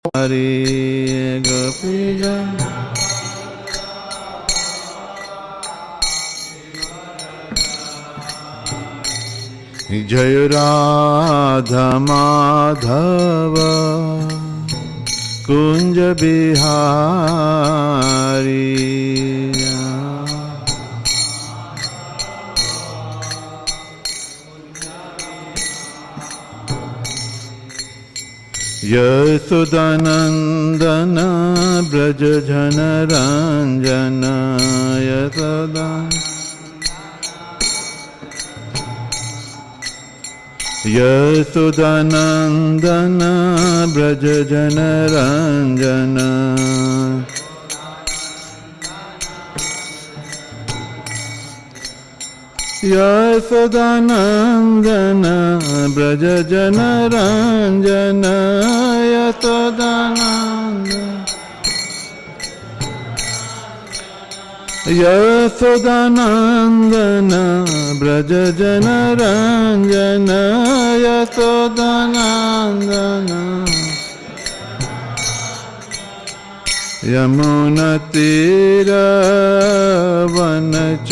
Hare Gopijan Jai Radha Madhava Kunja Bihari Yasudanandana Braja Jana Ranjana Yasudanandana Braja Jana Ranjana Yasudanandana Braja Jana Ranjana Yasudanandana Braja Jana Ranjana Yasudanandana Yamuna Tira Vanachari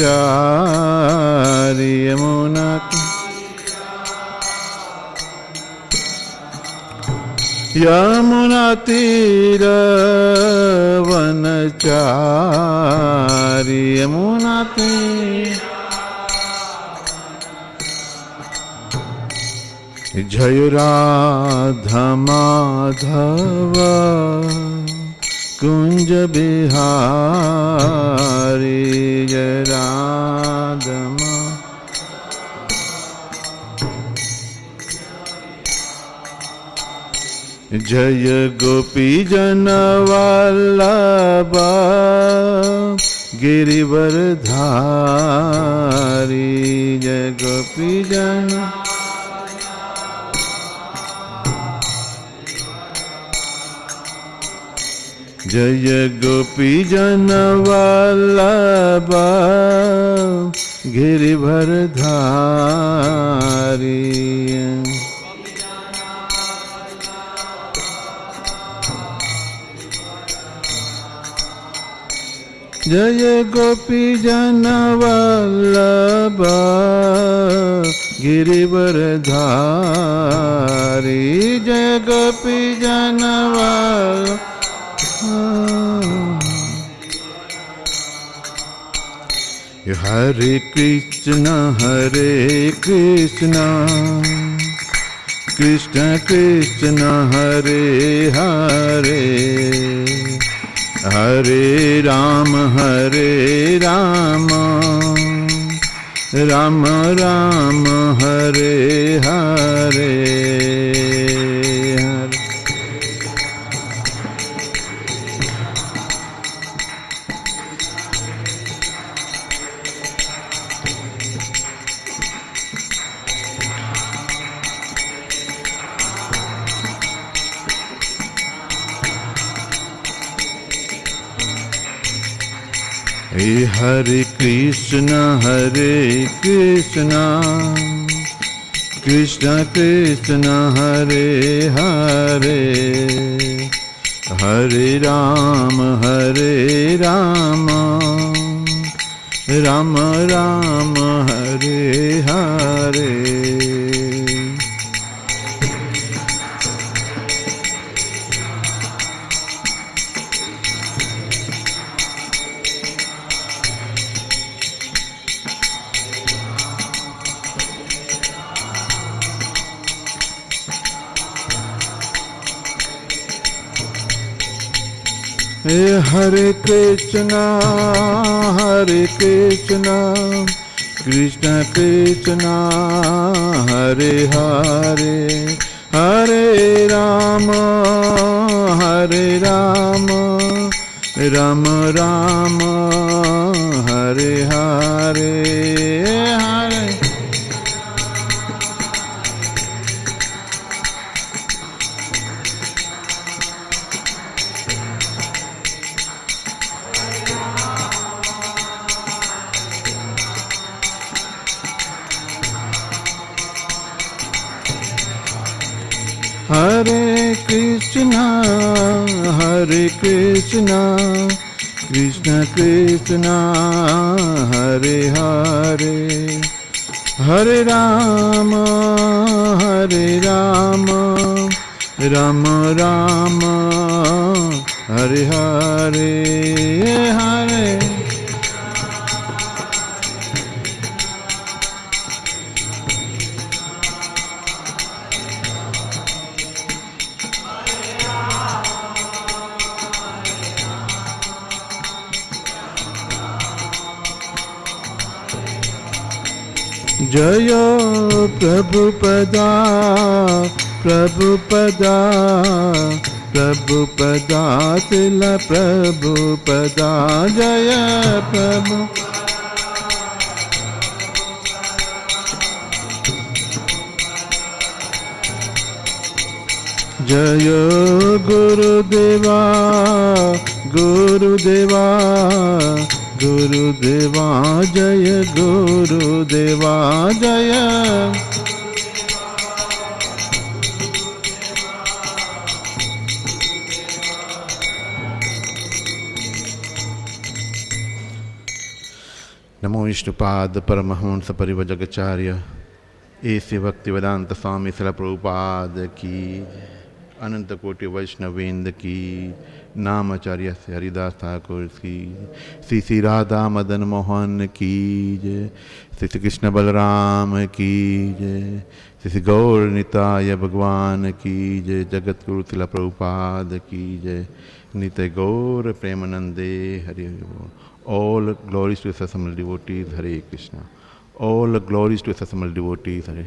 Yamuna Tira Vanachari Yamuna Tira Jai Radha Madhava Kunja Bihari Jai Radha Jaya Gopi Jana Vallabha Girivardhari Jaya Gopi Jana Jaya Gopi Jana Vallabha Girivardhari Jaya Gopi Jana Vallabha Girivardhari Jaya Gopi Jana Vallabha Hare Krishna Krishna Krishna Hare Hare Hare Rama Rama Rama Hare Hare Hare Krishna Krishna Krishna Hare Hare Hare Rama Rama Rama Hare Hare Hare Krishna Krishna Krishna Hare Hare Hare Rama Rama Rama Hare Hare Hare Hare Krishna, Hare Krishna, Krishna Krishna, Hare Hare, Hare Rama, Hare Rama, Rama Rama, Hare Hare, Hare Jaya Prabhupada, Prabhupada, Prabhupada, Tila Prabhupada, Jaya Prabhu. Jaya Gurudeva, Gurudeva, Gurudeva, Jaya Gurudeva, Jaya. Namo Vishnupad Paramahamsa Parivajagacharya Esi Bhaktivedanta Swami Srila Prabhupada ki Ananta Koti Vaishnavinda ki Namacharya se Haridas Thakur ki Sri Radha Madan Mohan ki Jai, Sri Krishna Balaram ki Jai, Sri Gaur Nitaya Bhagwan ki Jai, Jagat Guru Srila Prabhupada ki Jai, Nitya Gaur Premanande Hari. All glories to accessible devotees, Hare Krishna. All glories to accessible devotees, Hare.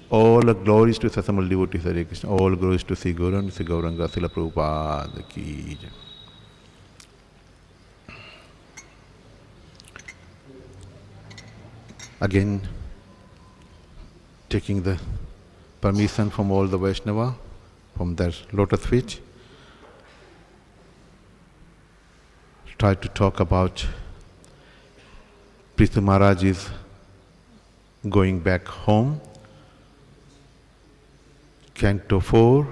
All glories to accessible devotees, Hare Krishna. All glories to Sri Gauranga, Sri Gauranga, Srila Prabhupada ki Jai. Again, taking the permission from all the Vaishnava, from their lotus feet, try to talk about Prithu Maharaj is going back home. Canto 4,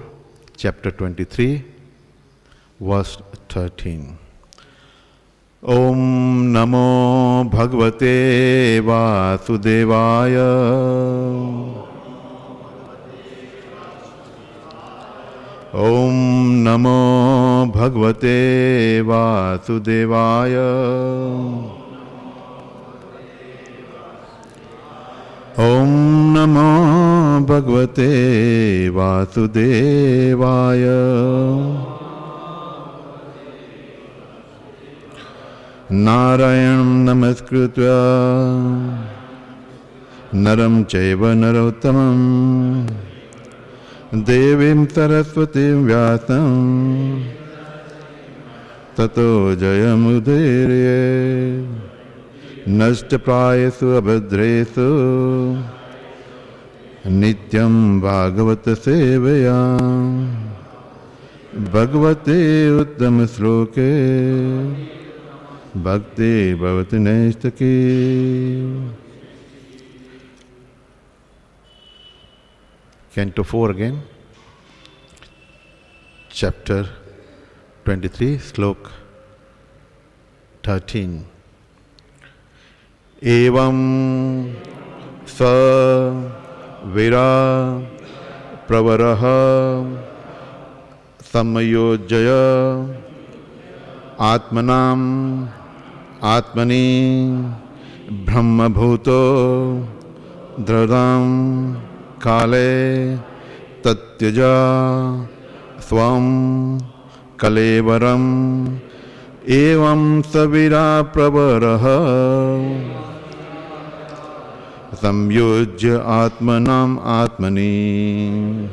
chapter 23, verse 13. Om Namo Bhagavate Vasudevaya. Om Namo Bhagavate Vasudevaya. Om Namo Bhagavate Vasudevaya. Narayanam Namaskritya Naram Chaiva Narottamam Devim Saraswatim Vyasam Tato Jayamudhirye Nashtaprayesu Abhadresu Nityam Bhagavata Sevaya Bhagavate Uttama Sloke Bhakti Bhavati Neshtaki. Canto 4 again, chapter 23, slok 13. Evam sa vira pravaraha samayojaya atmanam atmani brahma bhuto dradam kale tatyaja swam kalevaram evam savira pravaraha samyojya atmanam atmani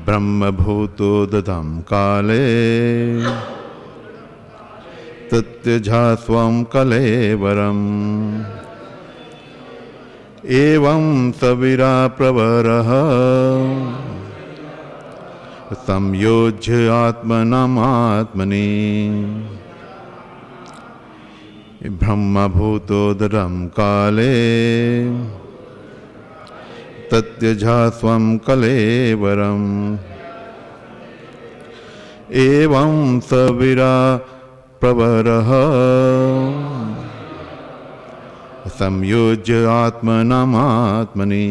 brahma bhuto dadam kale tatyaja swam kalevaram evam savira pravaraha samyojya atmanam atmani brahma bhuto dadam kale tatyaja swam kalevaram Evam savira pravaraha samyojya atmanamatmani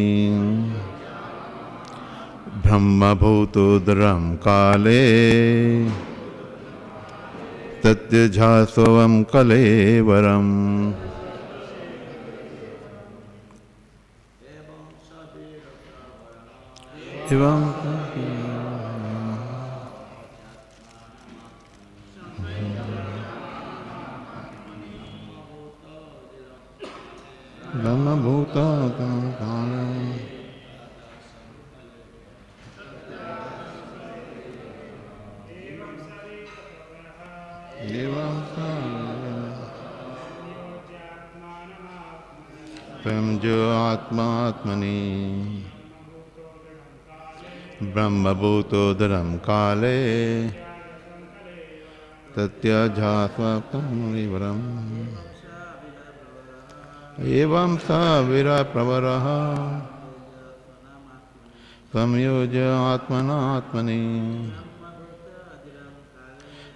brahma bhutodram kale tatyajhasavam kalevaram. Evam Brahma Bhuta Kala Evam Samjo Atma Atmani Brahma Bhuto Dharam Kale Tatya Jhasva Kamlivaram Evam Savira Pravaraha Samyoja Atmana Atmani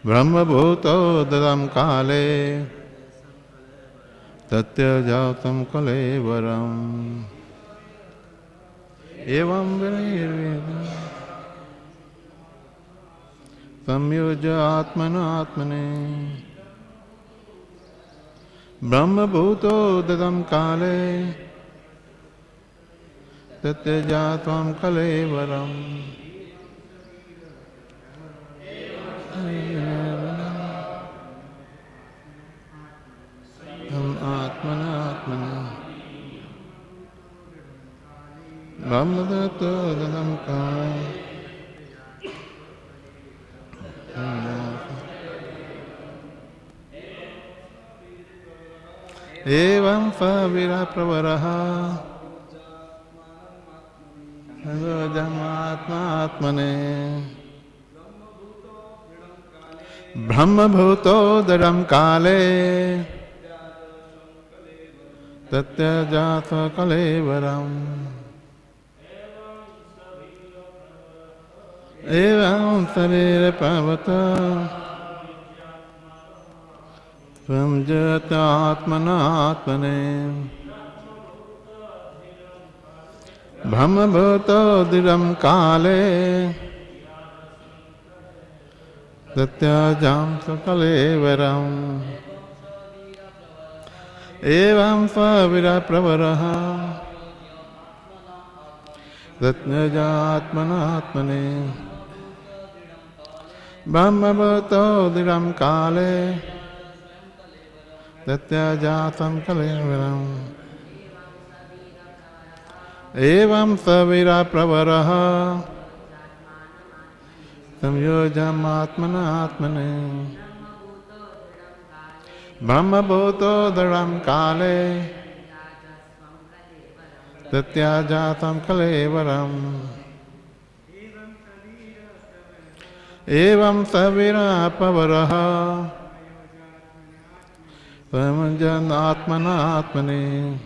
Brahma Bhuto Dharam Kale Tatya Jhatam Kalevaram Evam Virayirveda Samyoja Atmana Atmane Brahma Bhuto Dadam Kale Tatya Jatvam Kalevaram Atmana Atmana Brahma Bhuto Dadam Kale Evam Savira Pravaraha Sajojamatma Atmane Brahma Bhuto Dharam Kale Tatya Jata Kalevaram Evam Sarira Pavata Samjata Atmana Atmane Brahma Bhuto Dhiram Kale Tatya Jam Sakalevaram Evam Savira Pravaraha Tatya Atmana Atmane Brahma Bhuto Dhiram Kale Tatya Jatam Kalevaram Evam Savira Pravaraha Samyojam Atmana Atmane Brahma Bhuto Dharam Kale Tatya Jatam Kalevaram Evam Savira Pravaraha Samyojam Atmana Atmane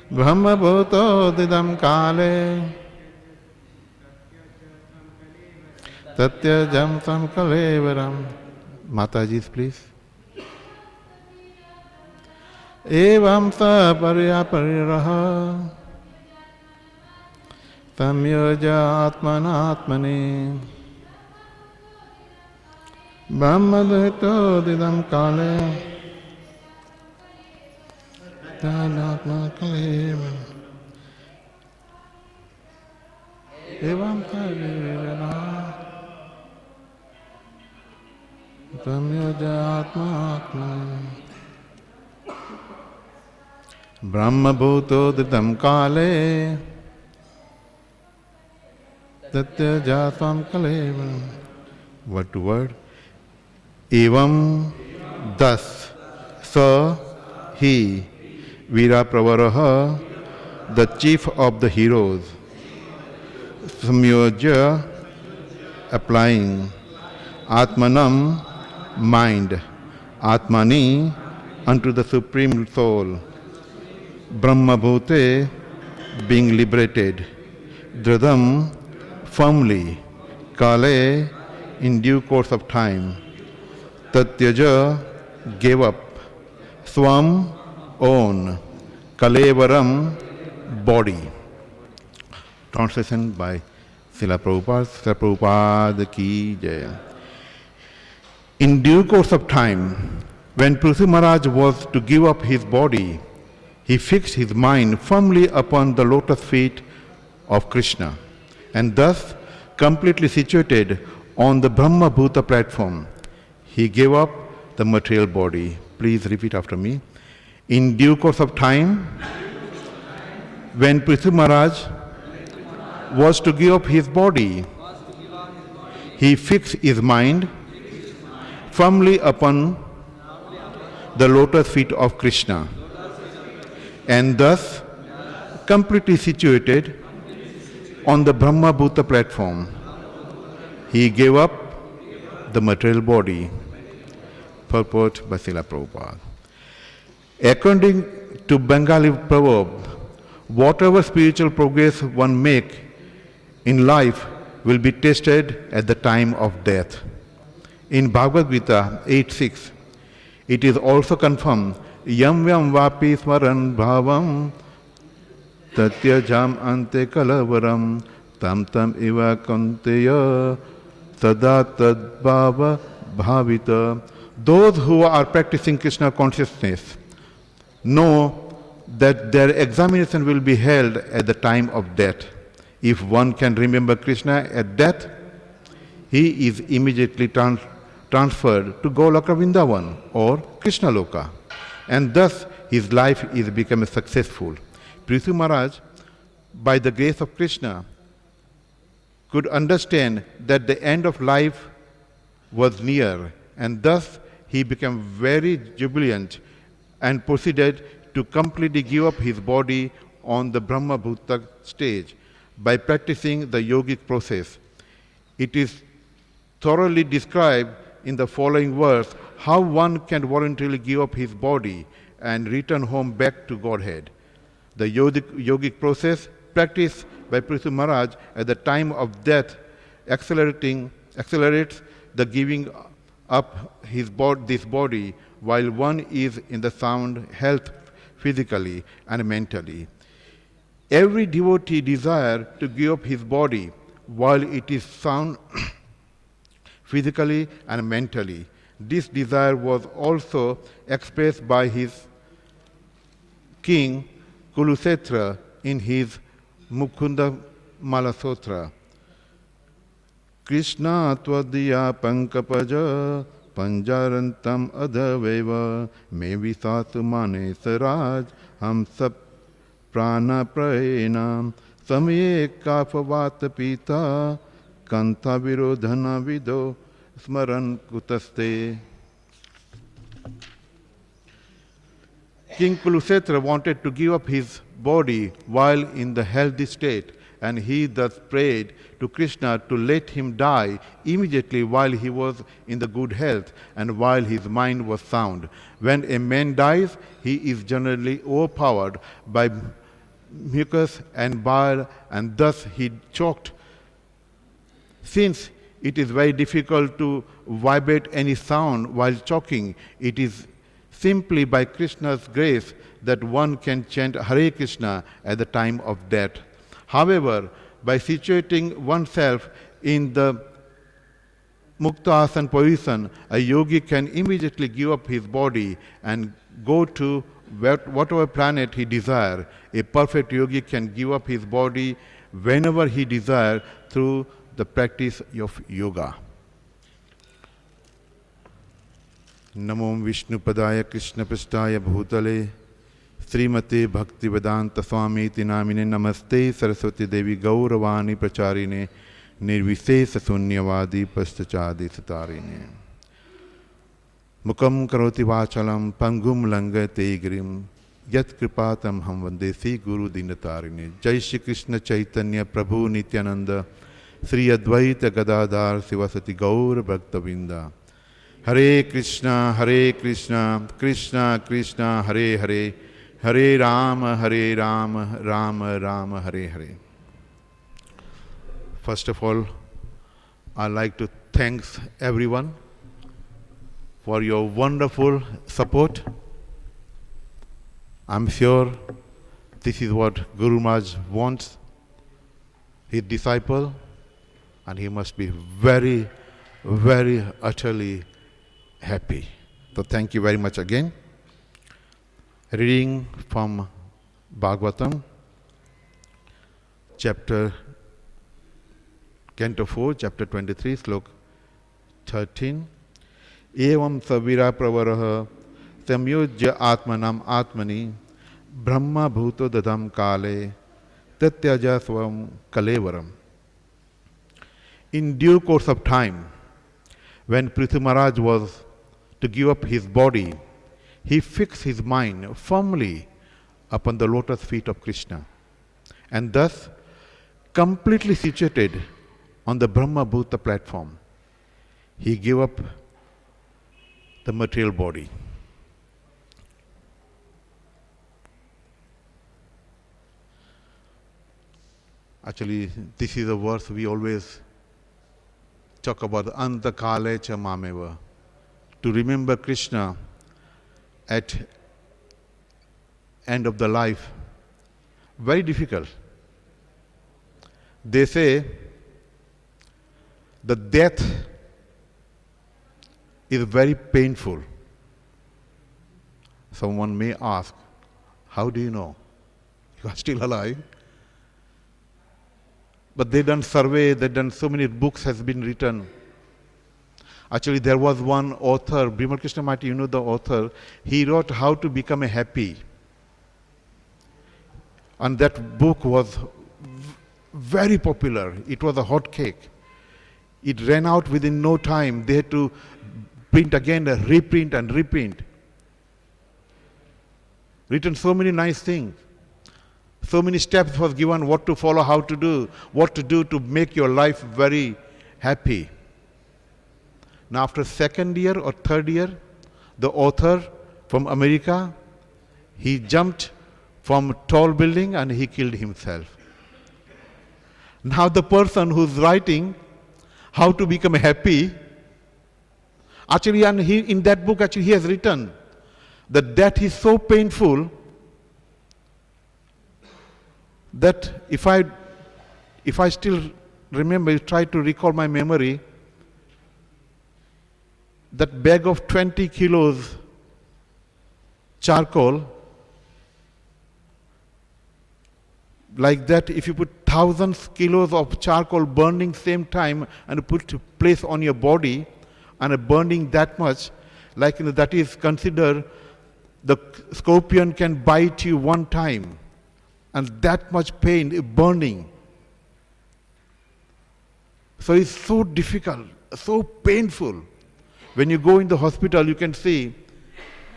Brahma Bhuto Didam Kale Tatya Jamsam Kalevaram Mataji's please. Evam Sa Parya Pariraha Samyoja Atmana Atmani Brahma Bhuto Didam Kale Tatya Kalevaram Evam Sa Pariraha Samyoja Atma Atma Brahma Bhuto Dhitam Kale Tatya Jatam Kalevaram. Word to word. Evam thus Sa he Vira Pravaraha the chief of the heroes Samyoja applying Atmanam, mind, Atmani, unto the Supreme Soul, Brahma Bhute, being liberated, Dradam, firmly, Kale, in due course of time, Tatyaja gave up Swam, own, Kalevaram, body. Translation by Srila Prabhupada. Srila Prabhupada ki jai. In due course of time, when Prithu Maharaj was to give up his body, he fixed his mind firmly upon the lotus feet of Krishna, and thus completely situated on the Brahma Bhuta platform, he gave up the material body. Please repeat after me. In due course of time, when Prithu Maharaj was to give up his body, he fixed his mind firmly upon the lotus feet of Krishna, and thus completely situated on the Brahma Bhuta platform, he gave up the material body. Purport by Srila Prabhupada. According to Bengali proverb, whatever spiritual progress one make in life will be tested at the time of death. In Bhagavad Gita 8.6, it is also confirmed, Yam Yam Vapi Smaran Bhavam Tatyajam Ante Kalavaram Tam Tam Iva Kanteya Sada Tad Bhava Bhavita. Those who are practicing Krishna consciousness know that their examination will be held at the time of death. If one can remember Krishna at death, he is immediately transferred to Goloka Vrindavan or Krishna Loka, and thus his life is become successful. Prithu Maharaj, by the grace of Krishna, could understand that the end of life was near, and thus he became very jubilant and proceeded to completely give up his body on the Brahma Bhuta stage by practicing the yogic process. It is thoroughly described in the following verse how one can voluntarily give up his body and return home back to Godhead. The yogic process practiced by Prithu Maharaj at the time of death accelerates the giving up this body while one is in the sound health physically and mentally. Every devotee desires to give up his body while it is sound physically and mentally. This desire was also expressed by his king Kulusetra in his Mukunda Malasotra. Krishna Twadya Pankapaja Panjarantam Adaveva Me Visatu Mane Saraj Ham Sab Prana Praenam Samye Kapavata Pita Kanta Virodhana Vido Smaran Kutaste. King Kulusetra wanted to give up his body while in the healthy state, and he thus prayed to Krishna to let him die immediately while he was in the good health and while his mind was sound. When a man dies, he is generally overpowered by mucus and bile, and thus he choked. Since it is very difficult to vibrate any sound while choking, it is simply by Krishna's grace that one can chant Hare Krishna at the time of death. However, by situating oneself in the Mukta position, a yogi can immediately give up his body and go to whatever planet he desires. A perfect yogi can give up his body whenever he desires through the practice of yoga. Namo Vishnu Padaya Krishna Prasthaya Bhutale Srimate Bhakti Vedanta Swami Tinamine Namaste Saraswati Devi Gauravani Pracharine Nirvisesa Sunyavadi Pastachadi Satarine Mukam Karoti Vachalam Pangum Langate Grim Yat Kripatam Ham Vandesi Guru Dinatarine Jai Shri Krishna Chaitanya Prabhu Nityananda Sri Advaita Gadadhar Sivasati Gaur Bhaktavinda Hare Krishna, Krishna Krishna, Hare Hare, Hare Rama, Rama Rama, Hare Hare. First of all, I'd like to thank everyone for your wonderful support. I'm sure this is what Guru Maharaj wants, his disciple, and he must be very, very utterly happy. So thank you very much again. Reading from Bhagavatam, Canto 4, Chapter 23, Slok 13. Evam savira pravaraha samyojya atmanam atmani brahma bhuto dadam kale tatyaja svam kalevaram. In due course of time, when Prithu Maharaj was to give up his body, he fixed his mind firmly upon the lotus feet of Krishna, and thus completely situated on the Brahma Bhuta platform, he gave up the material body. Actually, this is a verse we always talk about, Anta Kale Cha Mameva, to remember Krishna at end of the life. Very difficult. They say the death is very painful. Someone may ask, how do you know? You are still alive. But they done survey, they done so many books has been written. Actually, there was one author, Bimal Krishnamurti, you know the author, he wrote How to Become a Happy. And that book was very popular. It was a hot cake. It ran out within no time. They had to print again, reprint and reprint. Written so many nice things. So many steps was given, what to follow, how to do, what to do to make your life very happy. Now after second year or third year, the author from America, he jumped from tall building and he killed himself. Now the person who's writing how to become happy, actually, and he, in that book actually he has written that death is so painful that if I still remember, try to recall my memory, that bag of 20 kilos charcoal, like that, if you put thousands kilos of charcoal burning same time and put place on your body and burning that much, like that is considered the scorpion can bite you one time and that much pain, burning. So it's so difficult, so painful. When you go in the hospital, you can see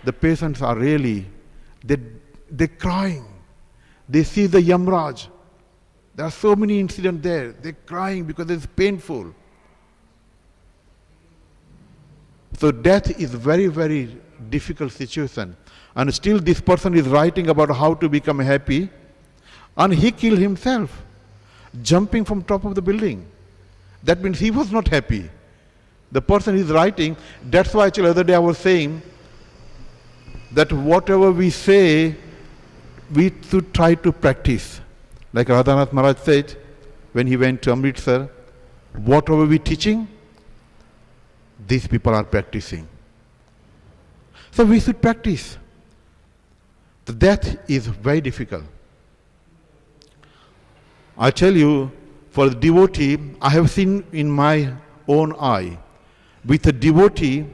the patients are really, they're crying. They see the Yamraj. There are so many incidents there. They're crying because it's painful. So death is very, very difficult situation. And still this person is writing about how to become happy. And he killed himself, jumping from top of the building. That means he was not happy. The person is writing, that's why actually the other day I was saying that whatever we say, we should try to practice. Like Radhanath Maharaj said when he went to Amritsar, whatever we teaching, these people are practicing. So we should practice. The death is very difficult. I tell you, for the devotee, I have seen in my own eye, with a devotee,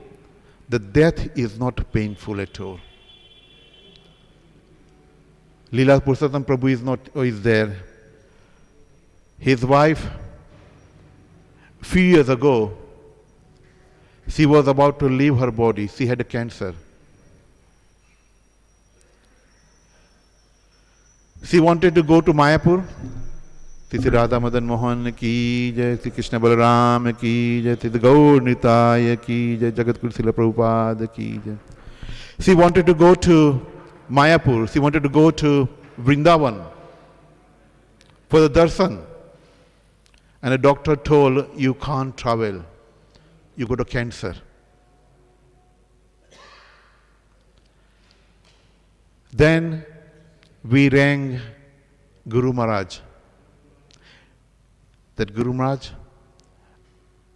the death is not painful at all. Leela Purushottam Prabhu is there. His wife, few years ago, she was about to leave her body. She had a cancer. She wanted to go to Mayapur. Sri Radha Madan Mohan ki jai, Sri Krishna Balaram ki jai, Sri Gaur Nitaya ki jai, Jagat Guru Srila Prabhupada ki jai. She wanted to go to Mayapur, she wanted to go to Vrindavan for the darshan. And the doctor told, you can't travel. You got a cancer. Then we rang Guru Maharaj. That Guru Maharaj,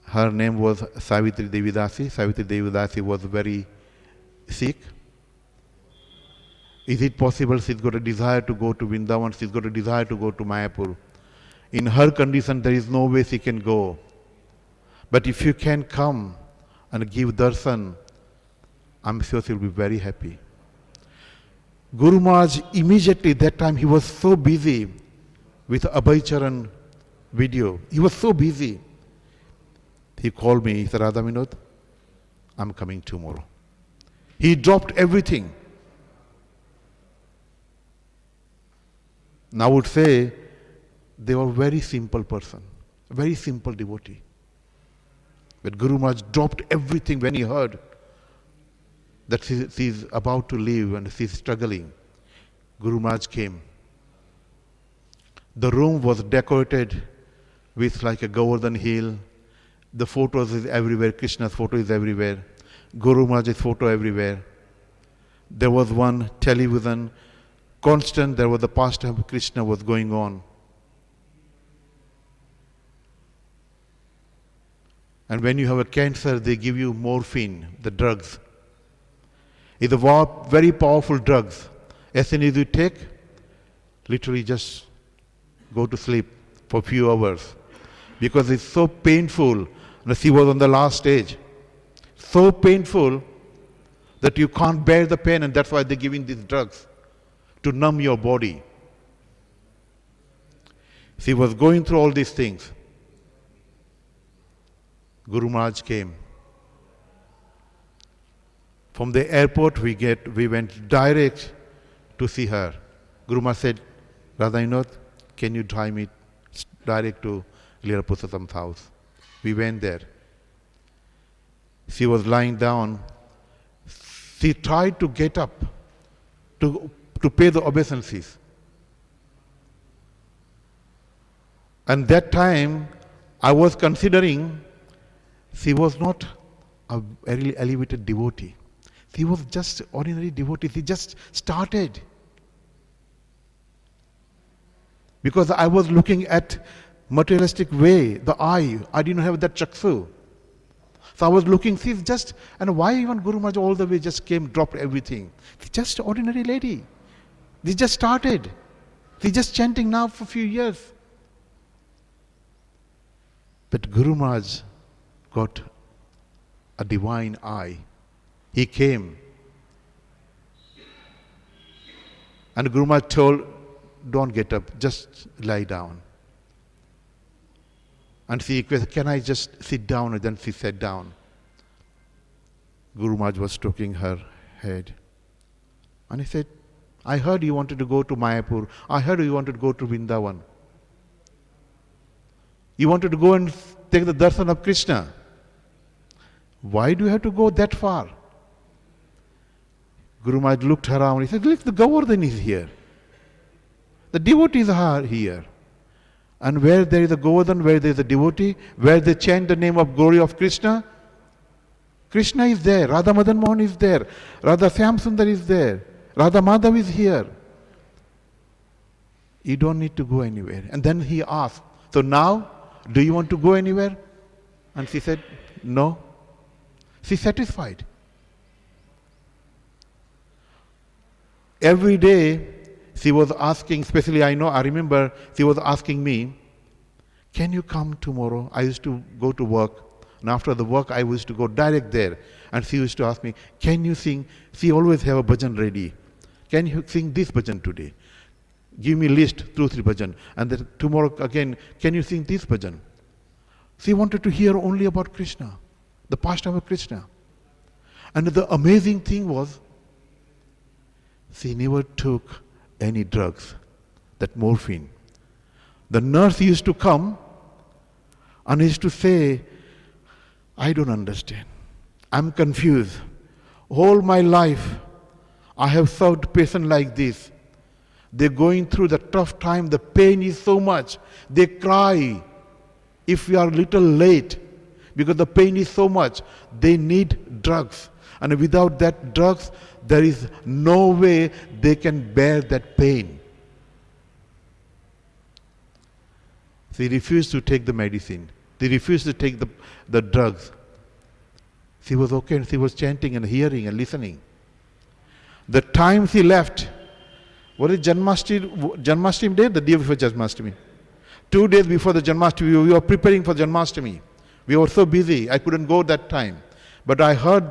her name was Savitri Devidasi. Savitri Devidasi was very sick. Is it possible she's got a desire to go to Vrindavan, she's got a desire to go to Mayapur? In her condition, there is no way she can go. But if you can come and give darshan, I'm sure she'll be very happy. Guru Maharaj, immediately that time, he was so busy with Abhay Charan video. He was so busy. He called me, he said, Radha Vinod, I'm coming tomorrow. He dropped everything. Now I would say they were very simple person, a very simple devotee. But Guru Maharaj dropped everything when he heard that she is about to leave and she is struggling. Guru Maharaj came. The room was decorated with like a Govardhan hill. The photos is everywhere. Krishna's photo is everywhere. Guru Maharaj's photo everywhere. There was one television. Constant, there was the pastime of Krishna was going on. And when you have a cancer, they give you morphine, the drugs. It's a very powerful drugs. As soon as you take, literally just go to sleep for a few hours. Because it's so painful. And she was on the last stage. So painful that you can't bear the pain, and that's why they're giving these drugs to numb your body. She was going through all these things. Guru Maharaj came. From the airport, we went direct to see her. Guru Maharaj said, Radha Vinod, can you drive me direct to Lila Pusatam's house? We went there. She was lying down. She tried to get up to pay the obeisances. And that time, I was considering she was not a very elevated devotee. She was just ordinary devotee. She just started. Because I was looking at materialistic way, the eye. I didn't have that chaksu. So I was looking, she's just, and why even Guru Maharaj all the way just came, dropped everything? She's just an ordinary lady. They just started. She's just chanting now for a few years. But Guru Maharaj got a divine eye. He came. And Guru Maharaj told, don't get up, just lie down. And she requested, can I just sit down? And then she sat down. Guru Maharaj was stroking her head. And he said, I heard you wanted to go to Mayapur. I heard you wanted to go to Vrindavan. You wanted to go and take the darshan of Krishna. Why do you have to go that far? Guru Maharaj looked around. He said, look, the Govardhan is here. The devotees are here. And where there is a Govardhan, where there is a devotee, where they chant the name of glory of Krishna, Krishna is there. Radha Madan Mohan is there. Radha Syam Sundar is there. Radha Madhav is here. You don't need to go anywhere. And then he asked, so now, do you want to go anywhere? And she said, no. She's satisfied. Every day, she was asking, especially I remember, she was asking me, can you come tomorrow? I used to go to work. And after the work, I used to go direct there. And she used to ask me, can you sing? She always have a bhajan ready. Can you sing this bhajan today? Give me list, 2-3 bhajan. And then tomorrow again, can you sing this bhajan? She wanted to hear only about Krishna, the pastime of Krishna. And the amazing thing was, she never took any drugs, that morphine. The nurse used to come and used to say, I don't understand. I'm confused. All my life, I have served patients like this. They're going through the tough time. The pain is so much. They cry. If we are a little late, because the pain is so much, they need drugs. And without that drugs, there is no way they can bear that pain. They refused to take the medicine. They refused to take the drugs. She was okay and she was chanting and hearing and listening. The time she left, what is Janmashtami day? The day before Janmashtami. 2 days before the Janmashtami, we were preparing for Janmashtami. We were so busy, I couldn't go that time. But I heard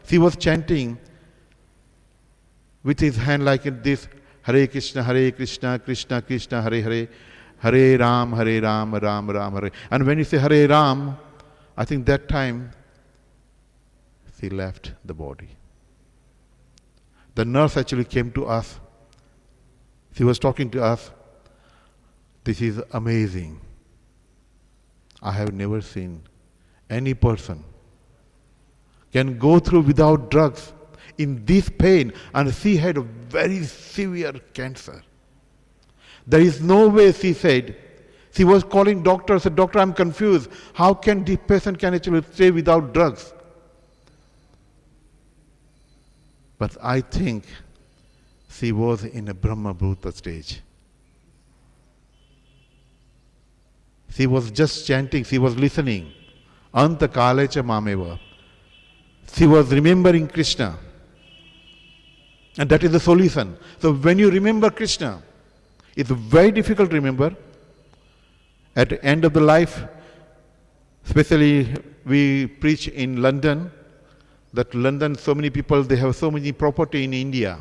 she was chanting with his hand like this, Hare Krishna, Krishna Krishna, Hare Hare, Hare Ram, Ram Ram, Hare. And when you say Hare Ram, I think that time she left the body. The nurse actually came to us. She was talking to us. This is amazing. I have never seen any person can go through without drugs in this pain, and she had a very severe cancer. There is no way, she said. She was calling doctor, said, Doctor, I'm confused. How can this patient can actually stay without drugs? But I think she was in a Brahma Bhuta stage. She was just chanting, she was listening. Anta kalecha mameva. She was remembering Krishna. And that is the solution. So when you remember Krishna, it's very difficult to remember. At the end of the life, especially we preach in London, that London, so many people, they have so many property in India.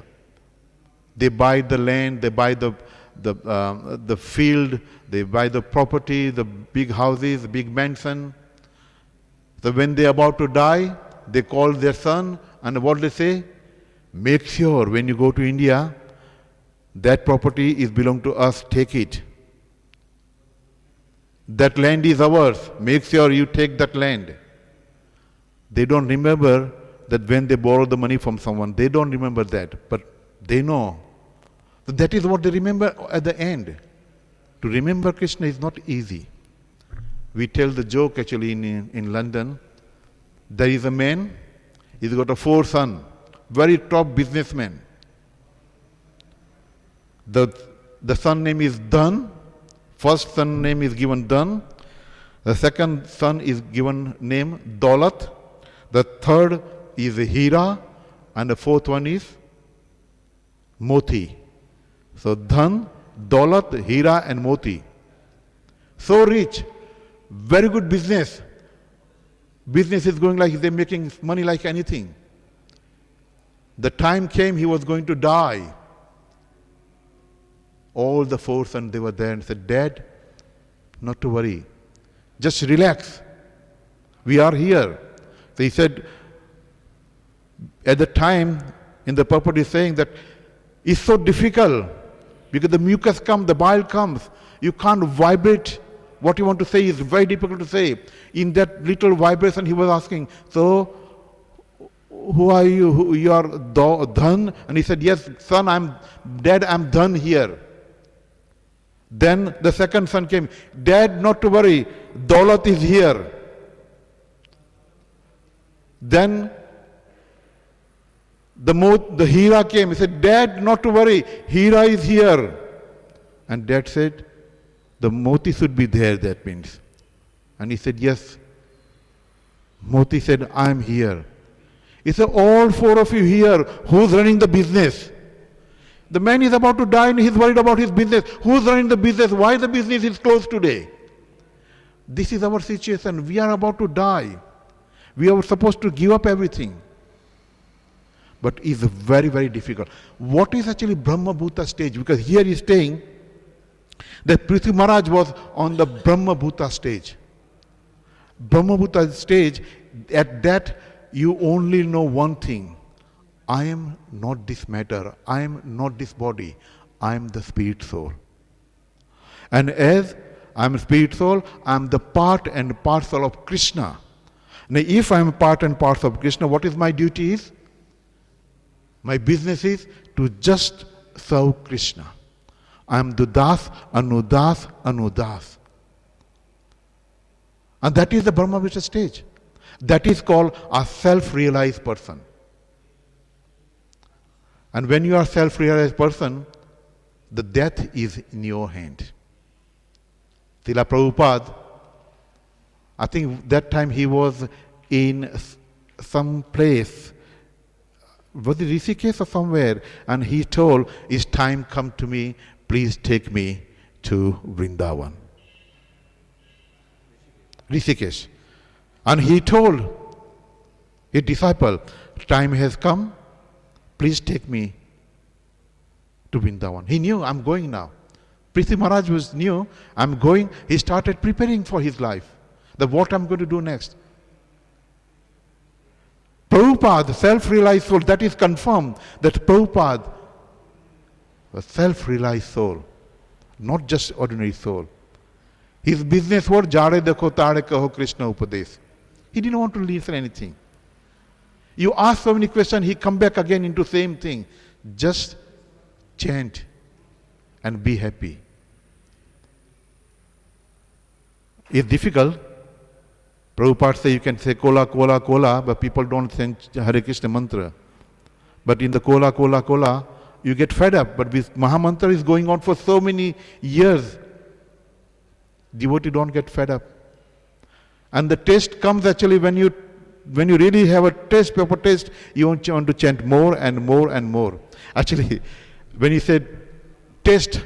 They buy the land, they buy the field, they buy the property, the big houses, big mansion. So when they are about to die, they call their son, and what they say? Make sure when you go to India, that property is belong to us, take it. That land is ours, make sure you take that land. They don't remember that when they borrow the money from someone, they don't remember that, but they know. So that is what they remember at the end. To remember Krishna is not easy. We tell the joke actually in London. There is a man, he's got 4 sons, very top businessman. The son name is Dhan. First son name is given Dhan. The second son is given name Daulat. The third is Hira. And the fourth one is Moti. So Dhan, Daulat, Hira and Moti. So rich, very good business. Business is going like they're making money like anything. The time came he was going to die. All the 4 sons, they were there and said, Dad, not to worry. Just relax. We are here. So he said, at the time, in the purport is saying that it's so difficult because the mucus comes, the bile comes. You can't vibrate. What you want to say is very difficult to say. In that little vibration, he was asking, so who are you? You are Dhan? And he said, yes, son, I'm Dad, I'm Dhan here. Then the second son came, Dad, not to worry, Daulat is here. Then the Hira came, he said, Dad, not to worry, Hira is here. And Dad said, the Moti should be there, that means. And he said, yes. Moti said, I'm here. He said, all 4 of you here, who's running the business? The man is about to die and he's worried about his business. Who's running the business? Why the business is closed today? This is our situation. We are about to die. We are supposed to give up everything. But it's very, very difficult. What is actually Brahma Bhuta stage? Because here he's saying that Prithvi Maharaj was on the Brahma Bhuta stage. Brahma Bhuta stage, at that you only know one thing. I am not this matter. I am not this body. I am the spirit soul. And as I am spirit soul, I am the part and parcel of Krishna. Now if I am part and parcel of Krishna, what is my duty is? My business is to just serve Krishna. I am the Das, Anudas, Anudas. And that is the Brahma-Vishnu stage. That is called a self-realized person. And when you are a self-realized person, the death is in your hand. Srila Prabhupada, I think that time he was in some place, was it Rishikesh or somewhere, and he told, "Is time come to me, please take me to Vrindavan." Rishikesh. And he told his disciple, "Time has come, please take me to Vrindavan." He knew, I'm going now. Prithvi Maharaj knew, I'm going. He started preparing for his life, that what I'm going to do next. Prabhupada, the self-realized soul, that is confirmed that Prabhupada was self-realized soul, not just ordinary soul. His business was Jare Dekho Tare Kaho Krishna Upadesh. He didn't want to listen anything. You ask so many questions, he come back again into same thing. Just chant and be happy. It's difficult. Prabhupada say you can say Kola, Kola, Kola, but people don't sing Hare Krishna mantra. But in the Kola, Kola, Kola, you get fed up. But this Mahamantra is going on for so many years. Devotee don't get fed up. And the taste comes actually when you really have a taste, proper taste, you want to chant more and more and more. Actually, when you said taste,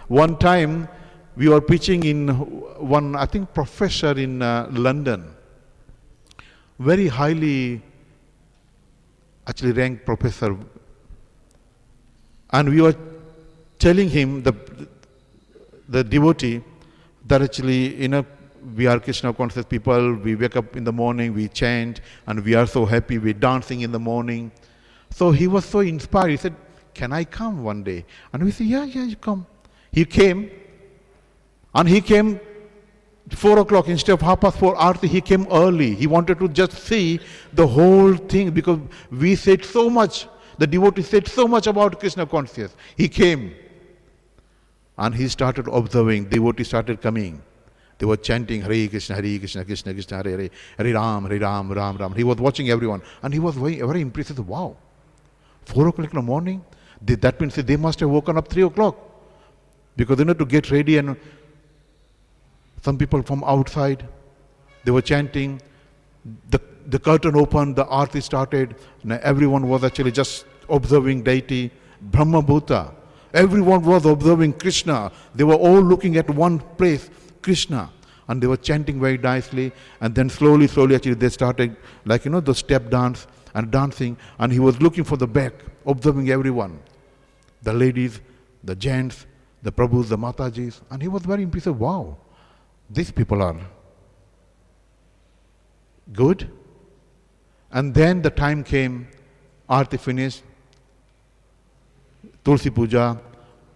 one time we were preaching in one, I think, professor in London, very highly actually ranked professor, and we were telling him, the devotee, that actually, we are Krishna conscious people, we wake up in the morning, we chant, and we are so happy, we're dancing in the morning. So he was so inspired, he said, "Can I come one day?" And we said, yeah, you come. He came, and he came 4 o'clock instead of 4:30 Aarti, he came early. He wanted to just see the whole thing, because we said so much, the devotee said so much about Krishna consciousness. He came, and he started observing, devotees started coming. They were chanting Hare Krishna, Krishna Krishna, Hare Hare, Hare Ram, Ram Ram. He was watching everyone, and he was very, very impressed. He said, "Wow, 4 o'clock in the morning? That means they must have woken up 3 o'clock. Because to get ready, and some people from outside, they were chanting. The curtain opened, the arti started, and everyone was actually just observing deity, Brahma Bhuta. Everyone was observing Krishna. They were all looking at one place, Krishna, and they were chanting very nicely. And then slowly, actually they started, like the step dance and dancing. And he was looking for the back, observing everyone, the ladies, the gents, the Prabhus, the Matajis, and he was very impressed. Wow, these people are good. And then the time came, Aarti finished, Tulsi Puja,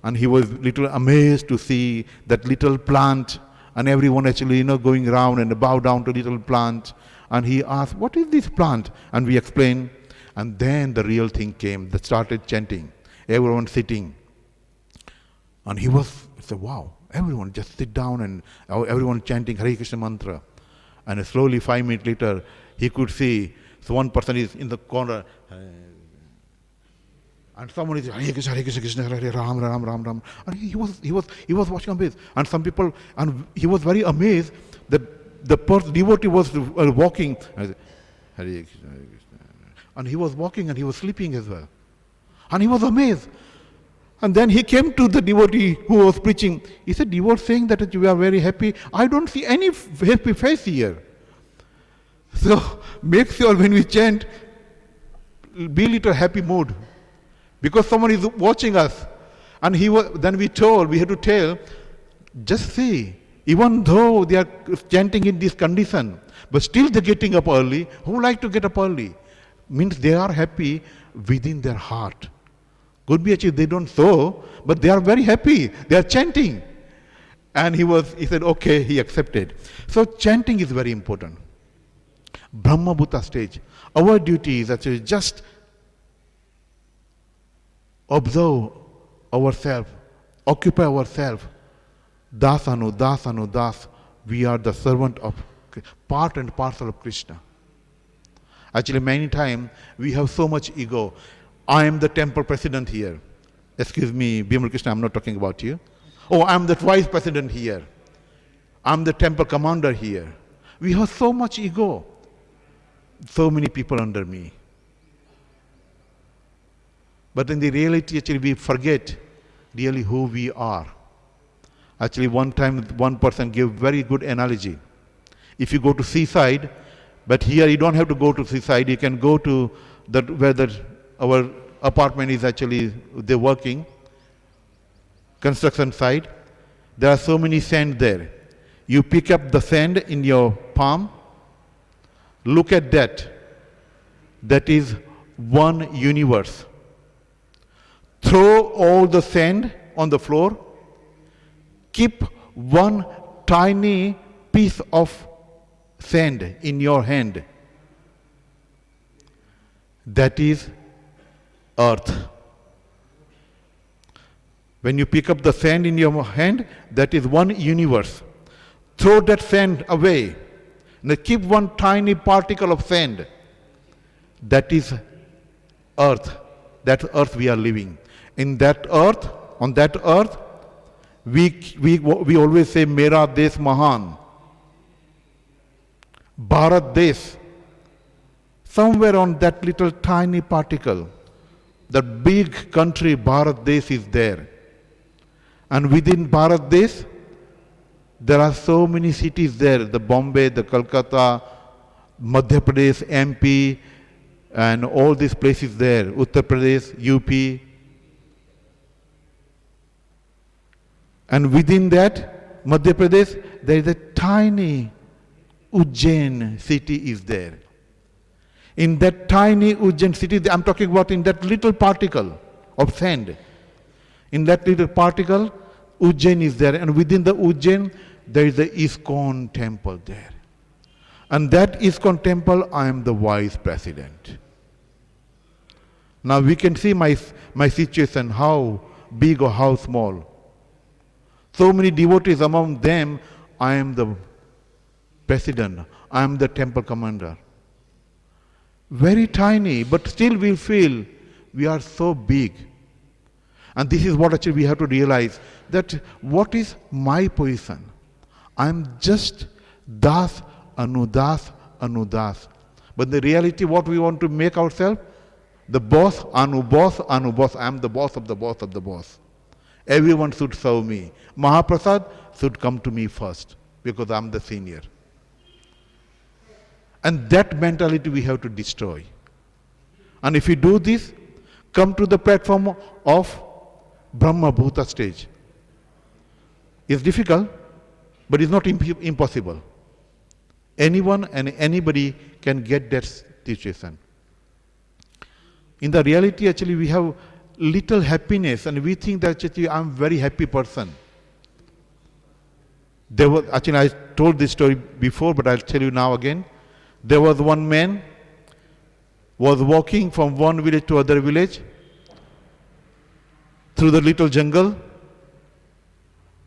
and he was little amazed to see that little plant, and everyone actually going around and bow down to little plant. And he asked, "What is this plant?" And we explained. And then the real thing came. They started chanting, everyone sitting. And he said, "Wow, everyone just sit down," and everyone chanting Hare Krishna mantra. And slowly 5 minutes later, he could see, so one person is in the corner, and someone is Hare Krishna, Krishna, Hare Ram, Ram, Ram, Ram. And he was watching amazed. And some people, and he was very amazed that the devotee was walking, Hare Krishna, Hare Krishna. And he was walking and he was sleeping as well. And he was amazed. And then he came to the devotee who was preaching. He said, "You were saying that you are very happy. I don't see any happy face here. So make sure when we chant, be a little happy mood. Because someone is watching us." And then we had to tell, just see, even though they are chanting in this condition, but still they're getting up early. Who like to get up early? Means they are happy within their heart. Could be actually they don't so, but they are very happy. They are chanting. And he said, okay, he accepted. So chanting is very important. Brahma Bhuta stage. Our duty is actually just observe ourselves, occupy ourselves. Das. We are the servant of part and parcel of Krishna. Actually, many times we have so much ego. I am the temple president here. Excuse me, Bimal Krishna, I'm not talking about you. Oh, I'm the vice president here. I'm the temple commander here. We have so much ego. So many people under me. But in the reality, actually, we forget really who we are. Actually, one time, one person gave very good analogy. If you go to seaside, but here you don't have to go to seaside, you can go to where our apartment is actually, they're working, construction site. There are so many sand there. You pick up the sand in your palm, look at that. That is one universe. Throw all the sand on the floor, keep one tiny piece of sand in your hand. That is earth. When you pick up the sand in your hand, that is one universe. Throw that sand away. Now keep one tiny particle of sand. That is earth. That earth we are living. In that earth, on that earth, we always say, Mera Desh Mahan. Bharat Desh. Somewhere on that little tiny particle, the big country Bharat Desh is there. And within Bharat Desh, there are so many cities there, the Bombay, the Calcutta, Madhya Pradesh, MP, and all these places there, Uttar Pradesh, UP. And within that, Madhya Pradesh, there is a tiny Ujjain city is there. In that tiny Ujjain city, I'm talking about in that little particle of sand. In that little particle, Ujjain is there. And within the Ujjain, there is the ISKCON temple there. And that ISKCON temple, I am the vice president. Now we can see my situation, how big or how small. So many devotees, among them, I am the president, I am the temple commander. Very tiny, but still we feel we are so big. And this is what actually we have to realize, that what is my position? I am just Das, Anudas, Anudas. But the reality, what we want to make ourselves, the boss, Anu boss, I am the boss of the boss of the boss. Everyone should serve me. Mahaprasad should come to me first because I am the senior. And that mentality we have to destroy. And if we do this, come to the platform of Brahma Bhuta stage. It's difficult, but it's not impossible. Anyone and anybody can get that situation. In the reality, actually, we have little happiness, and we think that actually I'm a very happy person. Actually, I told this story before, but I'll tell you now again. There was one man was walking from one village to other village through the little jungle.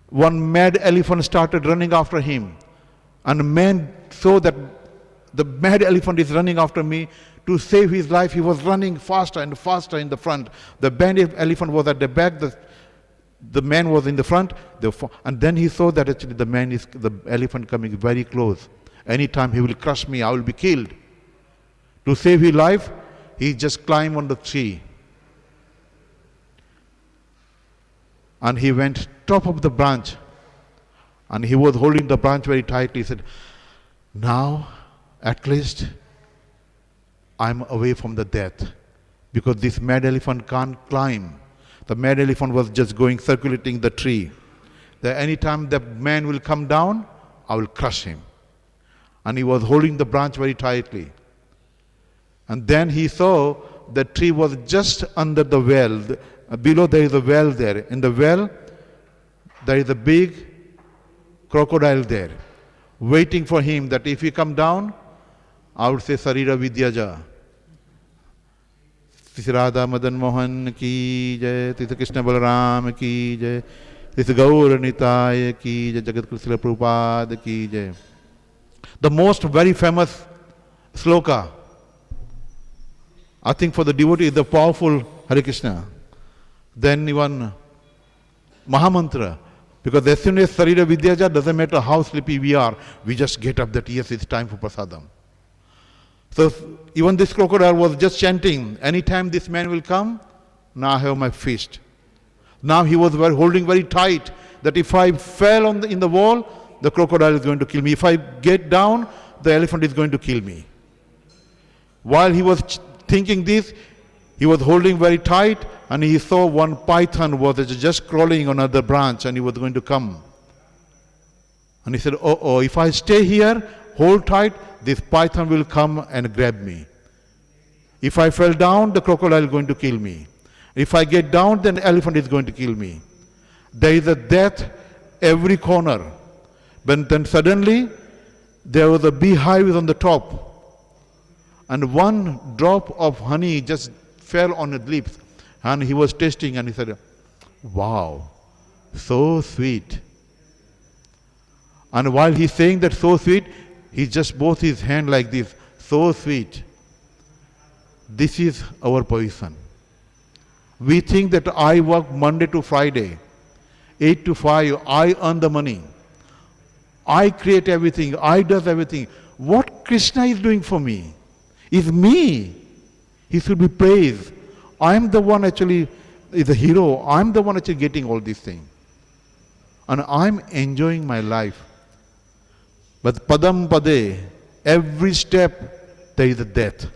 One mad elephant started running after him, and the man saw that the mad elephant is running after me. To save his life, he was running faster and faster in the front. The mad elephant was at the back, the man was in the front, and then he saw that actually the elephant coming very close. Anytime he will crush me, I will be killed. To save his life, he just climbed on the tree. And he went top of the branch, and he was holding the branch very tightly. He said, now, at least, I'm away from the death, because this mad elephant can't climb. The mad elephant was just going, circulating the tree. That any time the man will come down, I will crush him. And he was holding the branch very tightly. And then he saw the tree was just under the well. Below there is a well there. In the well, there is a big crocodile there, waiting for him, that if he come down, I would say Sarira Vidyaja. Sri Radha Madan Mohan ki jai, Sri Krishna Balaram ki jai, Sri Gaura Nitaya ki jai, Jagat Krishna Prabhupada ki jai. The most very famous sloka, I think for the devotee, is the powerful Hare Krishna. Then even Mahamantra, because as soon as Sarira Vidyaja, doesn't matter how sleepy we are, we just get up that yes, it's time for prasadam. So even this crocodile was just chanting, anytime this man will come, now I have my feast. Now he was holding very tight that if I fell in the wall, the crocodile is going to kill me. If I get down, the elephant is going to kill me. While he was thinking this, he was holding very tight, and he saw one python was just crawling on another branch, and he was going to come. And he said, oh, if I stay here, hold tight, this python will come and grab me. If I fell down, the crocodile is going to kill me. If I get down, then the elephant is going to kill me. There is a death every corner. But then suddenly, there was a beehive on the top. And one drop of honey just fell on his lips. And he was tasting and he said, wow, so sweet. And while he's saying that so sweet, he just both his hand like this, so sweet. This is our position. We think that I work Monday to Friday, 8 to 5, I earn the money. I create everything, I does everything. What Krishna is doing for me is me. He should be praised. I am the one actually, is the hero. I am the one actually getting all these things. And I am enjoying my life. But padam pade, every step there is a death.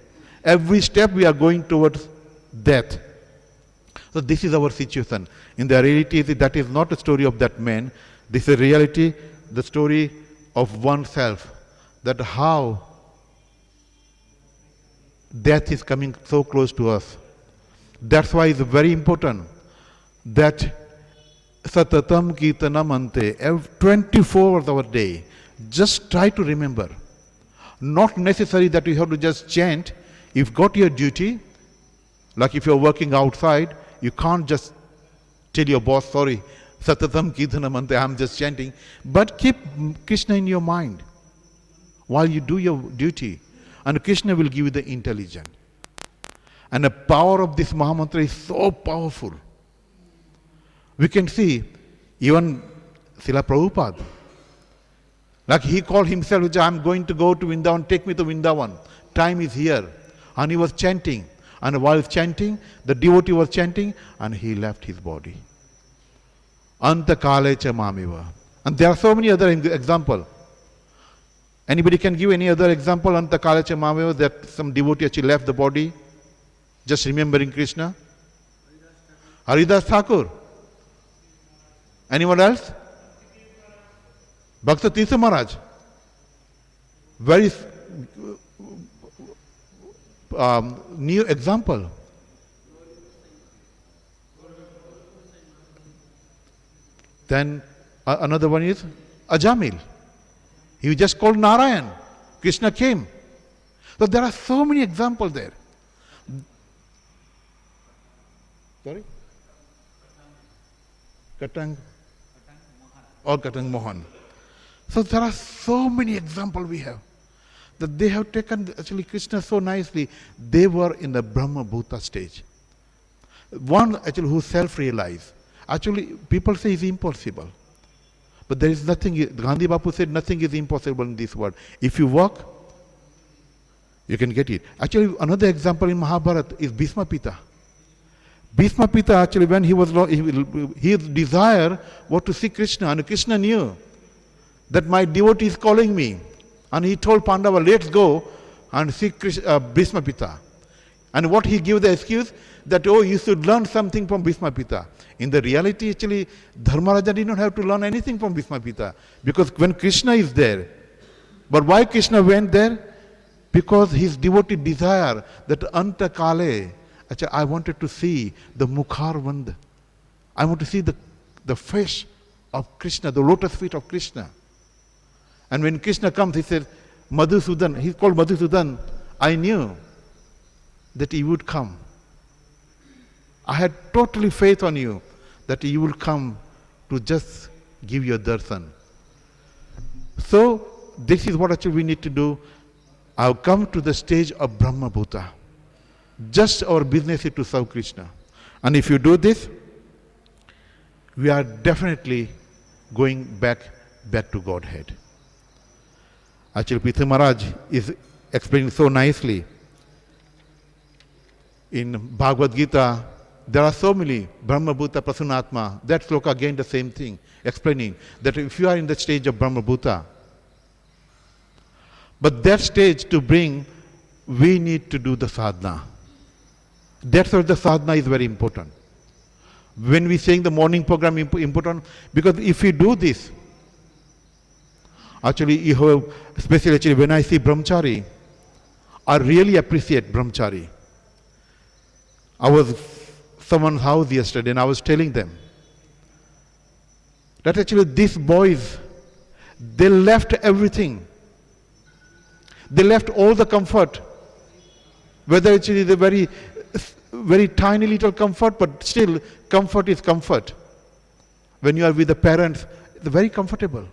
Every step we are going towards death. So this is our situation. In the reality, that is not a story of that man. This is reality, the story of oneself. That how death is coming so close to us. That's why it's very important that Satatam Kirtanam Ante, 24 hours of our day, just try to remember. Not necessary that you have to just chant. You've got your duty, like if you're working outside, you can't just tell your boss, sorry, Satatam Kirtanam Ante, I'm just chanting. But keep Krishna in your mind while you do your duty. And Krishna will give you the intelligence. And the power of this Mahamantra is so powerful. We can see even Srila Prabhupada. Like he called himself, I'm going to go to Vrindavan, take me to Vrindavan. Time is here. And he was chanting. And while chanting, the devotee was chanting, and he left his body. Anta kale cha mamiva. And there are so many other examples. Anybody can give any other example, Anta kale cha mamiva, that some devotee actually left the body, just remembering Krishna? Haridas Thakur. Anyone else? Bhakta Tirtha Maharaj. Very new example. Then another one is Ajamil. He was just called Narayan. Krishna came. So there are so many examples there. Sorry? Katang or Katang Mohan. So there are so many examples we have. That they have taken actually Krishna so nicely. They were in the Brahma Bhuta stage. One actually who self-realized. Actually, people say it's impossible. But there is nothing, Gandhi Bapu said nothing is impossible in this world. If you work, you can get it. Actually, another example in Mahabharata is Bhishma Pita. Bhishma Pita actually when he was, his desire was to see Krishna, and Krishna knew that my devotee is calling me. And he told Pandava, let's go and see Bhishma Pita. And what he gave the excuse? That, oh, you should learn something from Bhishma Pita. In the reality, actually, Dharmaraja did not have to learn anything from Bhishma Pita. Because when Krishna is there, but why Krishna went there? Because his devotee desire that Anta Kale, actually, I wanted to see the Mukharvand. I want to see the face of Krishna, the lotus feet of Krishna. And when Krishna comes, he said, Madhusudan, he's called Madhusudan, I knew that he would come. I had totally faith on you that you will come to just give your darshan. So this is what actually we need to do. I've come to the stage of Brahma Bhuta. Just our business is to serve Krishna. And if you do this, we are definitely going back to Godhead. Actually, Pithu Maharaj is explaining so nicely. In Bhagavad Gita, there are so many, Brahma Bhuta Prasanatma. That sloka again the same thing, explaining that if you are in the stage of Brahma Bhuta, but that stage to bring, we need to do the sadhana. That's why the sadhana is very important. When we saying the morning program important, because if we do this, actually you have, especially actually when I see brahmachari, I really appreciate brahmachari. I was someone's house yesterday and I was telling them that actually these boys, they left everything. They left all the comfort, whether it is a very tiny little comfort, but still comfort is comfort. When you are with the parents, it's very comfortable.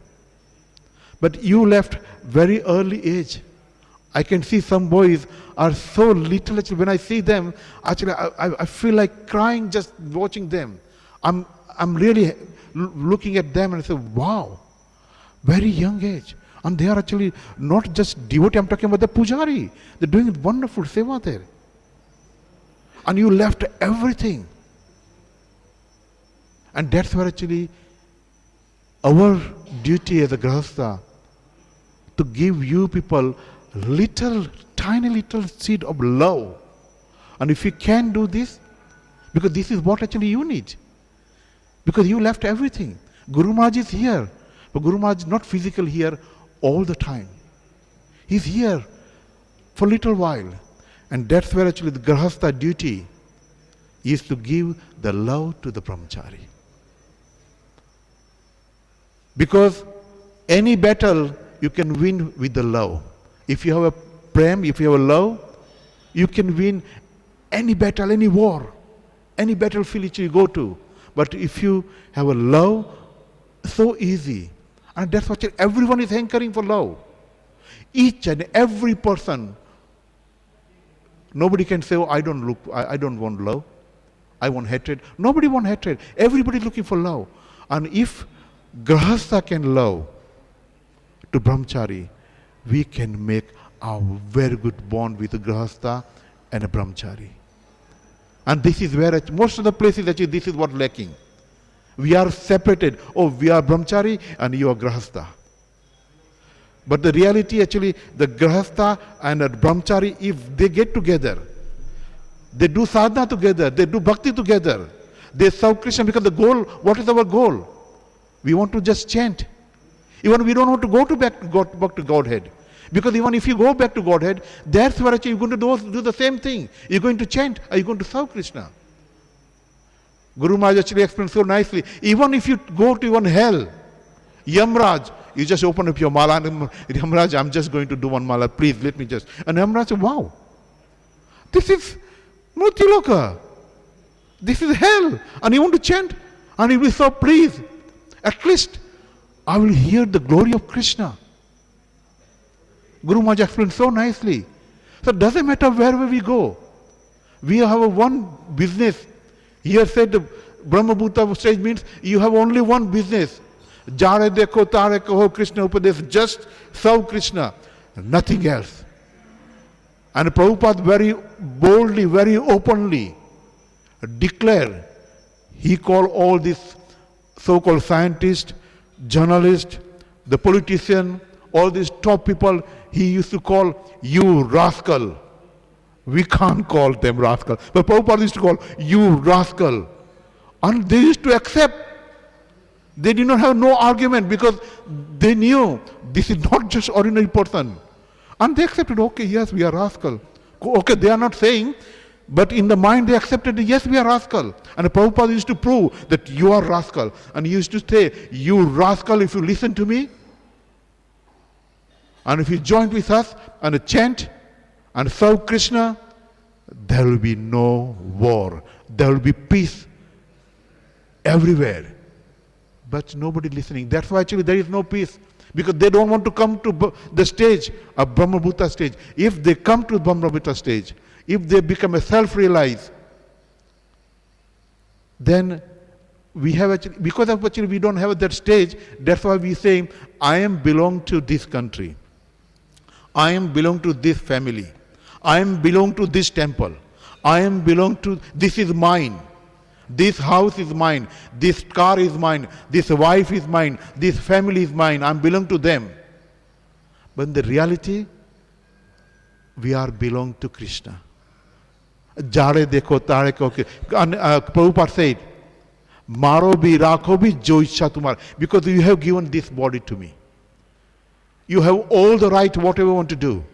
But you left very early age. I can see some boys are so little. Actually, when I see them, actually I feel like crying just watching them. I'm really looking at them and I say, wow, very young age. And they are actually not just devotee, I'm talking about the pujari. They're doing wonderful seva there. And you left everything. And that's where actually our duty as a grahastha, to give you people little, tiny little seed of love. And if you can do this, because this is what actually you need. Because you left everything. Guru Maharaj is here. But Guru Maharaj is not physical here all the time. He's here for a little while. And that's where actually the grahastha duty is to give the love to the brahmachari. Because any battle you can win with the love. If you have a prem, if you have a love, you can win any battle, any war, any battlefield which you go to. But if you have a love, so easy. And that's what everyone is hankering for love. Each and every person. Nobody can say, oh, I don't want love. I want hatred. Nobody wants hatred. Everybody is looking for love. And if grahastha can love to brahmachari, we can make a very good bond with a grahastha and a brahmachari. And this is where most of the places actually this is what lacking. We are separated. Oh, we are brahmachari and you are grahastha. But the reality actually, the grahastha and the brahmachari, if they get together, they do sadhana together, they do bhakti together, they serve Krishna, because the goal, what is our goal? We want to just chant. Even we don't want to go to back to Godhead. Because even if you go back to Godhead, that's where actually you're going to do the same thing. You're going to chant, or you're going to serve Krishna. Guru Maharaj actually explained so nicely. Even if you go to even hell, Yamraj, you just open up your mala and Yamraj, I'm just going to do one mala, please let me just. And Yamraj said, wow, this is Mrityuloka. This is hell. And you want to chant, and you will be so pleased. At least I will hear the glory of Krishna. Guru Maharaj explained so nicely. So it doesn't matter wherever we go. We have a one business. Here said the Brahma Bhuta stage means you have only one business. Jare dekho tare kaho Krishna upadesh. Just serve Krishna. Nothing else. And Prabhupada very boldly, very openly declared. He called all these so-called scientists, journalists, the politician, all these top people, he used to call you rascal. We can't call them rascal. But Prabhupada used to call you rascal. And they used to accept. They did not have no argument because they knew this is not just ordinary person. And they accepted, okay, yes, we are rascal. Okay, they are not saying, but in the mind they accepted, yes, we are rascal. And Prabhupada used to prove that you are rascal. And he used to say, you rascal, if you listen to me, and if you join with us and chant and serve Krishna, there will be no war. There will be peace everywhere. But nobody listening. That's why actually there is no peace. Because they don't want to come to the stage of Brahmabhuta stage. If they come to Brahmabhuta stage, if they become a self-realized, then we have actually, because of actually we don't have that stage, that's why we say, I am belong to this country. I am belong to this family. I am belong to this temple. I am belong to, this is mine. This house is mine. This car is mine. This wife is mine. This family is mine. I belong to them. But in the reality, we are belong to Krishna. Jare dekho tare ko. Prabhupada said, Maro bhi rakho bhi jo ichha tumhara. Because you have given this body to me. You have all the right, whatever you want to do.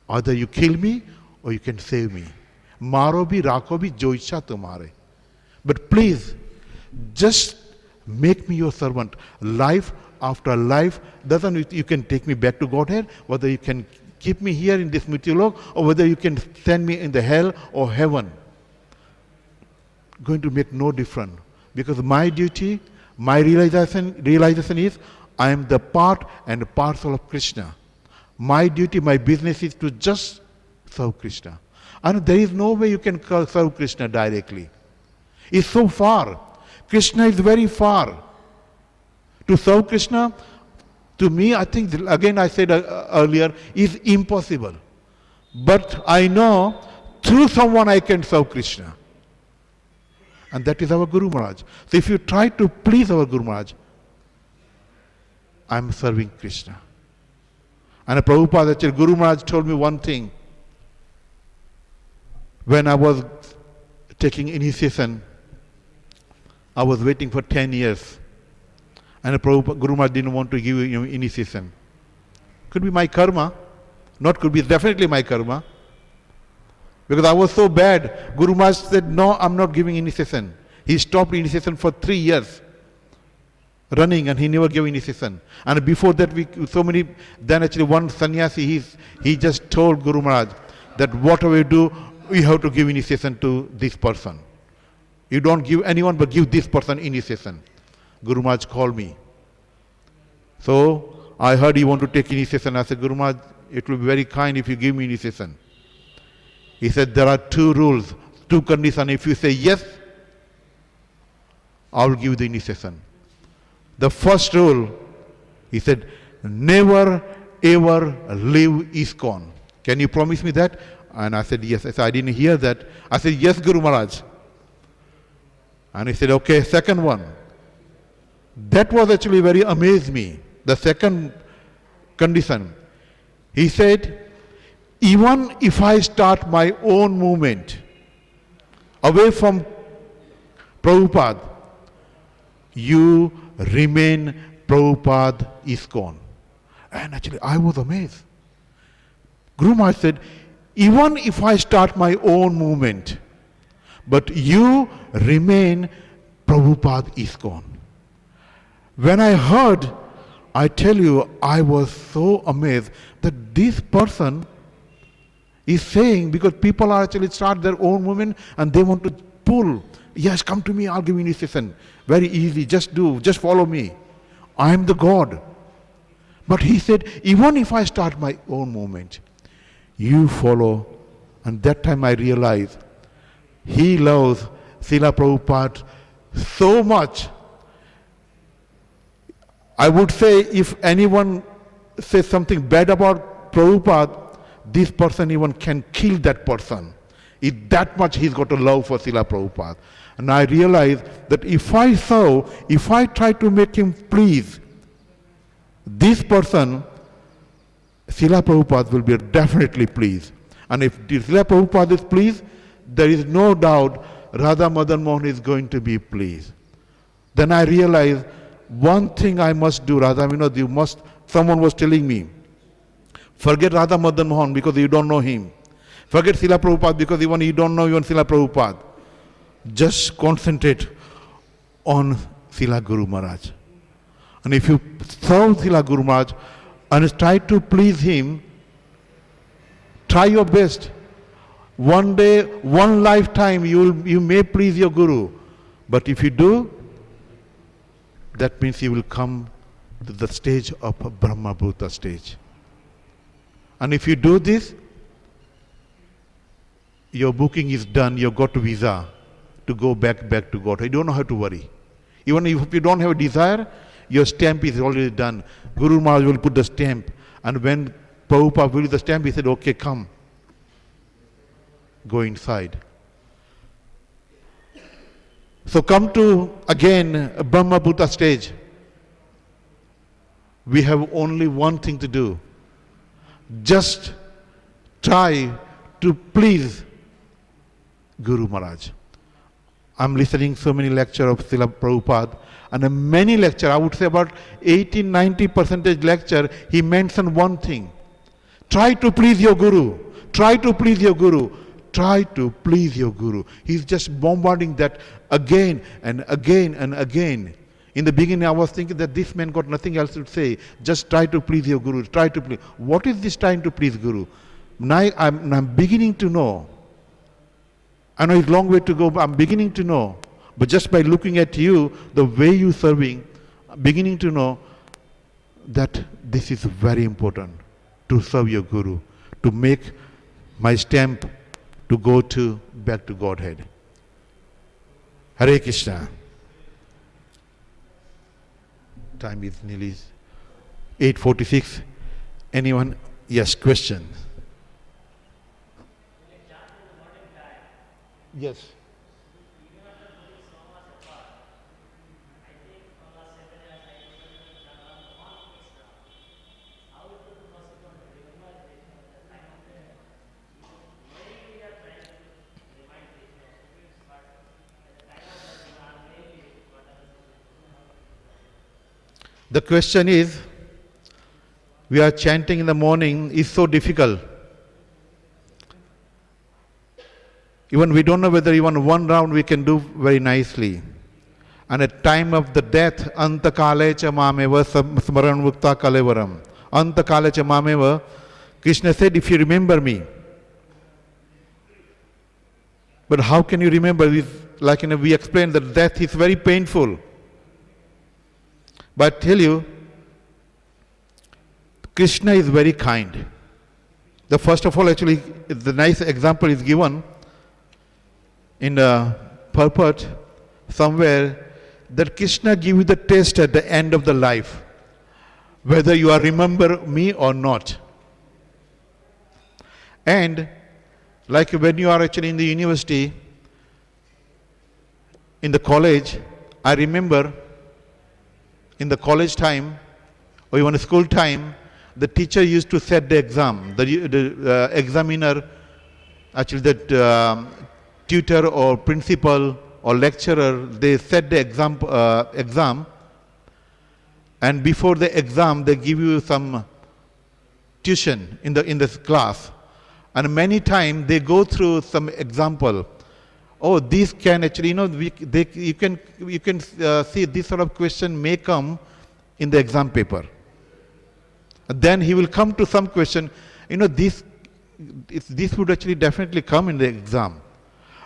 Either you kill me or you can save me. Maro bhi rakho bhi jo ichha tumhare. But please, just make me your servant. Life after life, doesn't you can take me back to Godhead, whether you can keep me here in this Mrityulok, or whether you can send me in the hell or heaven. Going to make no difference. Because my duty, my realization is, I am the part and parcel of Krishna. My duty, my business is to just serve Krishna. And there is no way you can serve Krishna directly. It's so far. Krishna is very far. To serve Krishna, to me, I think, again I said earlier, is impossible. But I know through someone I can serve Krishna. And that is our Guru Maharaj. So if you try to please our Guru Maharaj, I am serving Krishna. And Prabhupada, actually, Guru Maharaj told me one thing. When I was taking initiation, I was waiting for 10 years. And Guru Maharaj didn't want to give initiation. Could be my karma. Not could be, definitely my karma. Because I was so bad. Guru Maharaj said, no, I'm not giving initiation. He stopped initiation for 3 years. Running, and he never gave initiation. And before that, then actually one sannyasi, he just told Guru Maharaj that whatever you do, you have to give initiation to this person. You don't give anyone, but give this person initiation. Guru Maharaj called me. So I heard he want to take initiation. I said, Guru Maharaj, it will be very kind if you give me initiation. He said, there are 2 rules, 2 conditions. If you say yes, I will give you the initiation. The first rule, he said, never ever leave ISKCON. Can you promise me that? And I said, yes. I said, I didn't hear that. I said, yes, Guru Maharaj. And he said, okay, second one. That was actually very amazed me. The second condition. He said, even if I start my own movement away from Prabhupada, you remain Prabhupada ISKCON. And actually I was amazed. Guru Maharaj said, even if I start my own movement, but you remain Prabhupada ISKCON. When I heard, I tell you, I was so amazed that this person is saying, because people are actually start their own movement and they want to pull. Yes, come to me, I'll give you initiation. Very easy, just follow me. I am the God. But he said, even if I start my own movement, you follow. And that time I realized, he loves Srila Prabhupada so much. I would say if anyone says something bad about Prabhupada, this person even can kill that person. It's that much he's got a love for Srila Prabhupada. And I realized that if I try to make him please this person, Srila Prabhupada will be definitely pleased. And if Srila Prabhupada is pleased, there is no doubt Radha Madan Mohan is going to be pleased. Then I realized one thing I must do, Radha Vinod, someone was telling me, forget Radha Madan Mohan because you don't know him. Forget Srila Prabhupada because even you don't know even Srila Prabhupada. Just concentrate on Srila Guru Maharaj. And if you serve Srila Guru Maharaj and try to please him, try your best. One day, one lifetime, you may please your Guru. But if you do, that means you will come to the stage of Brahma Bhuta stage. And if you do this, your booking is done, you've got a visa to go back to God. You don't have to worry. Even if you don't have a desire, your stamp is already done. Guru Maharaj will put the stamp. And when Prabhupada will the stamp, he said, okay, come. Go inside. So come to, again, Brahma Bhuta stage. We have only one thing to do. Just try to please Guru Maharaj. I'm listening so many lectures of Srila Prabhupada, and many lecture, I would say about 80-90% lecture, he mentioned one thing. Try to please your Guru. Try to please your Guru. Try to please your Guru. He's just bombarding that again and again and again. In the beginning, I was thinking that this man got nothing else to say. Just try to please your Guru. Try to please. What is this trying to please Guru? Now I'm beginning to know. I know it's a long way to go, but I'm beginning to know. But just by looking at you, the way you're serving, I'm beginning to know that this is very important to serve your Guru, to make my stamp to go back to Godhead. Hare Krishna. Time is nearly 8:46. Anyone? Yes, question. Yes. The question is, we are chanting in the morning, is so difficult. Even we don't know whether even one round we can do very nicely. And at time of the death, antakale cha mameva smaran mukta kalevaram. Antakale cha mameva, Krishna said, if you remember me. But how can you remember this? Like we explained that death is very painful. But I tell you, Krishna is very kind. The first of all, actually, the nice example is given in the purport somewhere that Krishna gives you the test at the end of the life, whether you are remember me or not. And like when you are actually in the university, in the college, I remember in the college time or even school time, the teacher used to set the exam. The examiner, actually the tutor or principal or lecturer, they set the exam, and before the exam they give you some tuition in this class, and many times they go through some example. Oh, these can actually, you can see this sort of question may come in the exam paper. Then he will come to some question, this would actually definitely come in the exam.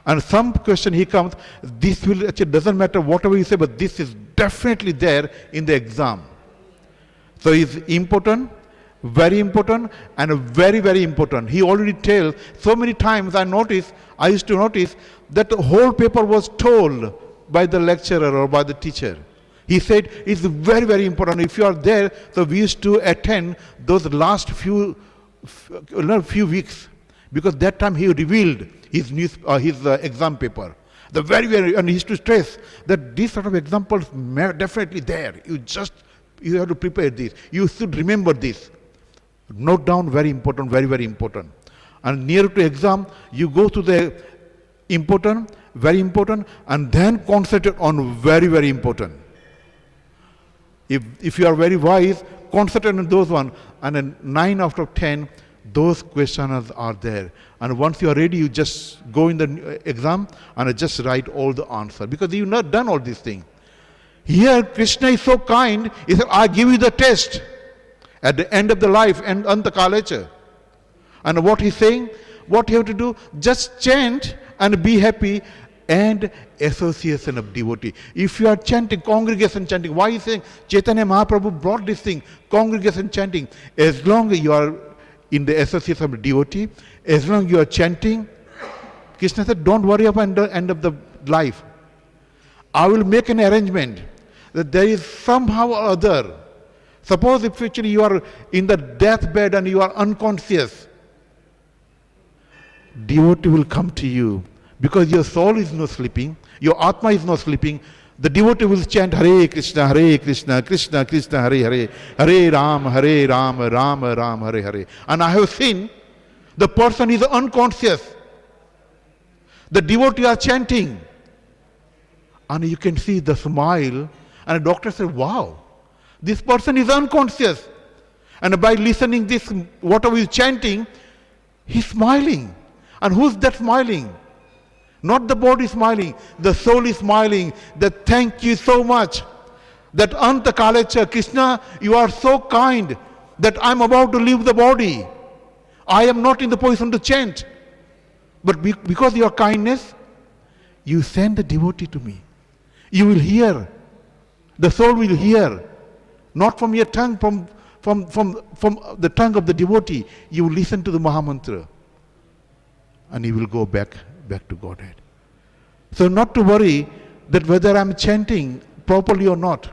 And some question he comes, this will actually, doesn't matter whatever you say, but this is definitely there in the exam. So it's important, very important, and very, very important. He already tells, so many times I used to notice that the whole paper was told by the lecturer or by the teacher. He said, it's very, very important. If you are there, so we used to attend those last few weeks, because that time he revealed his exam paper. The very, very, and he used to stress that these sort of examples are definitely there. You have to prepare this. You should remember this. Note down, very important, very, very important. And near to exam, you go to the important, very important, and then concentrate on very, very important. If you are very wise, concentrate on those ones, and then 9 out of 10, those questions are there. And once you are ready, you just go in the exam and just write all the answers, because you've not done all these things. Here, Krishna is so kind, he said, I give you the test at the end of the life, and antakalecha. And what he's saying, what you have to do, just chant and be happy, and association of devotee. If you are chanting, congregation chanting, why is saying Chaitanya Mahaprabhu brought this thing, congregation chanting? As long as you are in the association of devotee, as long as you are chanting, Krishna said, don't worry about the end of the life. I will make an arrangement that there is somehow or other. Suppose if actually you are in the deathbed and you are unconscious, devotee will come to you because your soul is not sleeping, your Atma is not sleeping. The devotee will chant Hare Krishna, Krishna Krishna, Hare Hare, Hare Ram, Ram Ram, Hare Hare. And I have seen the person is unconscious. The devotee are chanting. And you can see the smile. And the doctor said, wow, this person is unconscious. And by listening this, whatever is chanting, he's smiling. And who's that smiling? Not the body smiling, the soul is smiling. That thank you so much. That Anta Kalecha, Krishna, you are so kind that I'm about to leave the body. I am not in the position to chant. But because of your kindness, you send the devotee to me. You will hear. The soul will hear. Not from your tongue, from the tongue of the devotee. You will listen to the Mahamantra. And he will go back to Godhead. So not to worry that whether I'm chanting properly or not.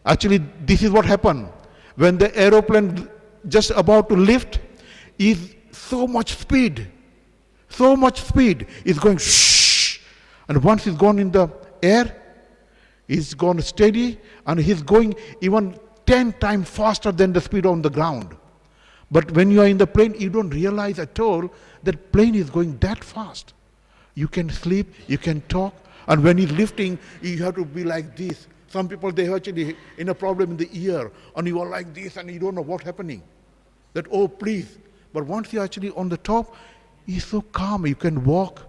Actually, this is what happened. When the aeroplane just about to lift, is so much speed. So much speed is going shh. And once it's gone in the air, it's gone steady, and he's going even 10 times faster than the speed on the ground. But when you are in the plane, you don't realize at all that plane is going that fast. You can sleep, you can talk, and when he's lifting, you have to be like this. Some people, they actually in a problem in the ear, and you are like this, and you don't know what's happening. That, oh, please. But once you're actually on the top, he's so calm. You can walk,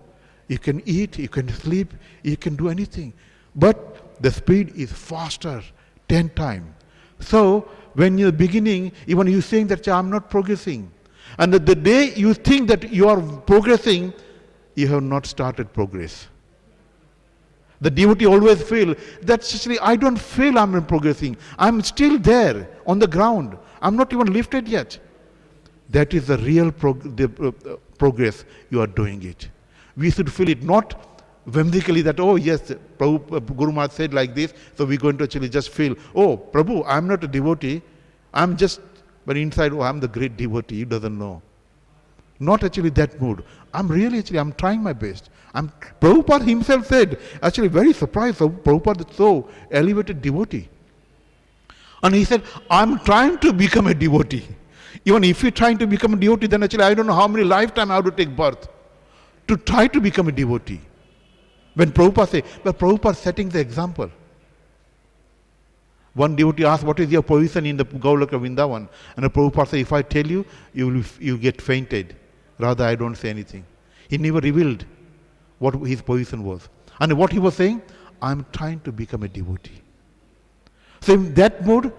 you can eat, you can sleep, you can do anything. But the speed is faster, 10 times. So, when you're beginning, even you saying that I'm not progressing. And the day you think that you are progressing, you have not started progress. The devotee always feel that actually I don't feel I'm progressing. I'm still there on the ground. I'm not even lifted yet. That is the real progress you are doing it. We should feel it not whimsically that, oh yes, Guru Maharaj said like this, so we're going to actually just feel, oh Prabhu, I'm not a devotee, I'm just, but inside, oh, I'm the great devotee, he doesn't know. Not actually that mood. I'm trying my best. Prabhupada himself said, actually very surprised, Prabhupada is so elevated devotee. And he said, I'm trying to become a devotee. Even if you're trying to become a devotee, then actually I don't know how many lifetimes I have to take birth to try to become a devotee. When Prabhupada said, but Prabhupada setting the example. One devotee asked, what is your position in the Gaulaka Vrindavan? And the Prabhupada said, if I tell you, you get fainted. Rather, I don't say anything. He never revealed what his position was. And what he was saying, I'm trying to become a devotee. So in that mode,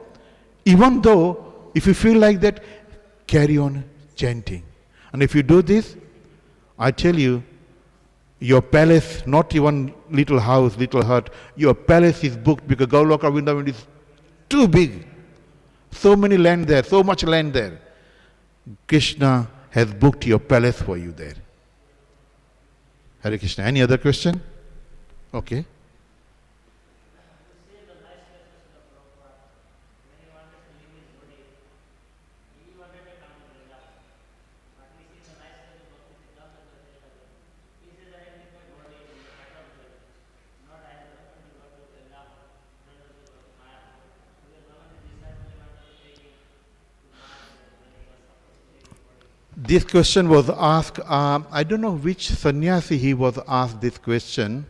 even though, if you feel like that, carry on chanting. And if you do this, I tell you, your palace, not even little house, little hut, your palace is booked because Gaulaka Vrindavan is too big. So many land there, so much land there. Krishna has booked your palace for you there. Hare Krishna. Any other question? Okay. This question was asked, I don't know which sannyasi he was asked this question,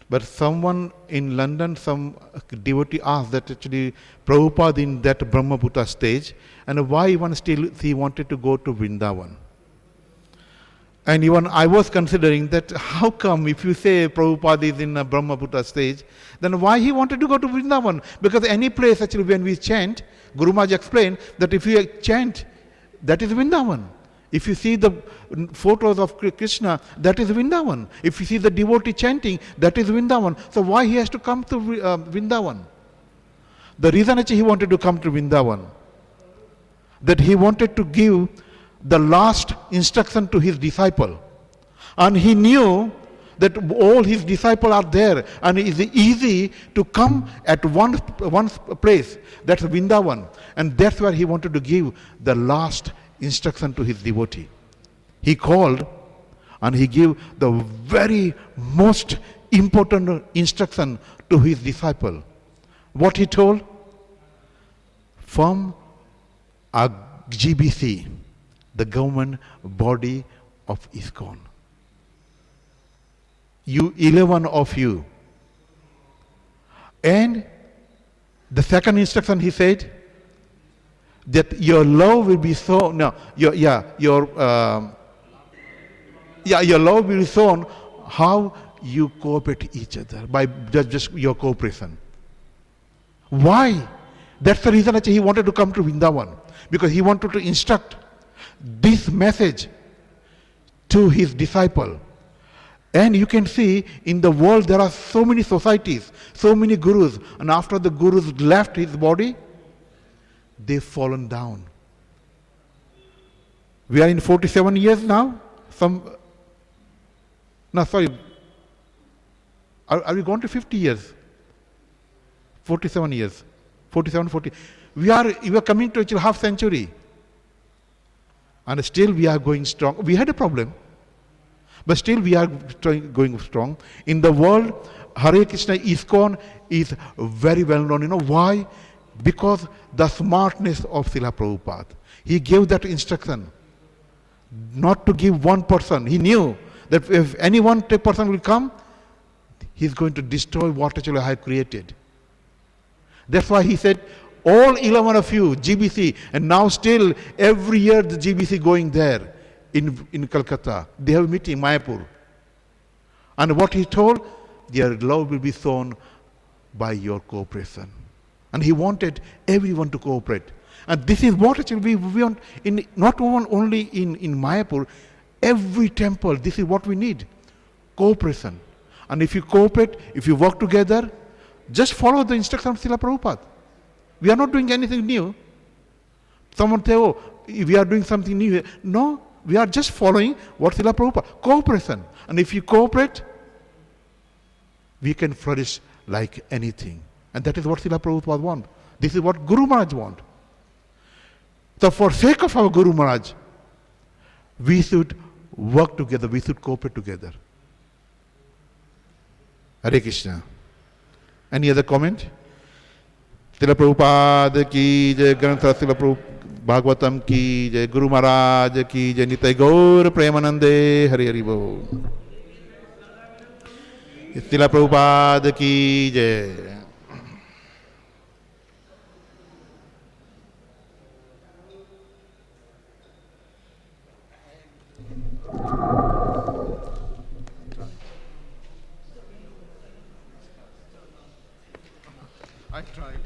but someone in London, some devotee asked that actually Prabhupada in that Brahmaputra stage, and why even still he wanted to go to Vrindavan. And even I was considering that how come if you say Prabhupada is in a Brahmaputra stage, then why he wanted to go to Vrindavan? Because any place actually when we chant, Guru Maharaj explained that if you chant, that is Vrindavan. If you see the photos of Krishna, that is Vrindavan. If you see the devotee chanting, that is Vrindavan. So why he has to come to Vrindavan? The reason actually he wanted to come to Vrindavan, that he wanted to give the last instruction to his disciple. And he knew that all his disciples are there, and it is easy to come at one place, that's Vrindavan. And that's where he wanted to give the last instruction to his devotee. He called and he gave the very most important instruction to his disciple. What he told? From a GBC, the government body of ISKCON. You 11 of you. And the second instruction he said, that your love will be so, no, your love will be shown how you cooperate each other, by just your cooperation. Why? That's the reason actually he wanted to come to Vrindavan, because he wanted to instruct this message to his disciple. And you can see in the world there are so many societies, so many gurus, and after the gurus left his body, they've fallen down. We are in 47 years now. Are we going to 50 years? 47 years. 47, 40. We are coming to actually half century. And still we are going strong. We had a problem, but still we are going strong. In the world, Hare Krishna ISKCON is very well known. You know why? Because the smartness of Srila Prabhupada. He gave that instruction not to give one person. He knew that if any one person will come, he's going to destroy what actually I have created. That's why he said, all 11 of you, GBC, and now still every year the GBC going there in Calcutta. They have a meeting in Mayapur. And what he told, their love will be shown by your cooperation. And he wanted everyone to cooperate. And this is what actually we want, not only in Mayapur, every temple, this is what we need, cooperation. And if you cooperate, if you work together, just follow the instructions of Srila Prabhupada. We are not doing anything new. Someone say, oh, we are doing something new. No, we are just following what Srila Prabhupada, cooperation. And if you cooperate, we can flourish like anything. And that is what Srila Prabhupada wants. This is what Guru Maharaj wants. So for sake of our Guru Maharaj, we should work together, we should cooperate together. Hare Krishna. Any other comment? Srila Prabhupada ki jai, Grantha Srila Bhagavatam ki jai, Guru Maharaj ki jai, Nitai Gaur Premanande, Hari Hari Bol. Srila Prabhupada ki jai. I tried.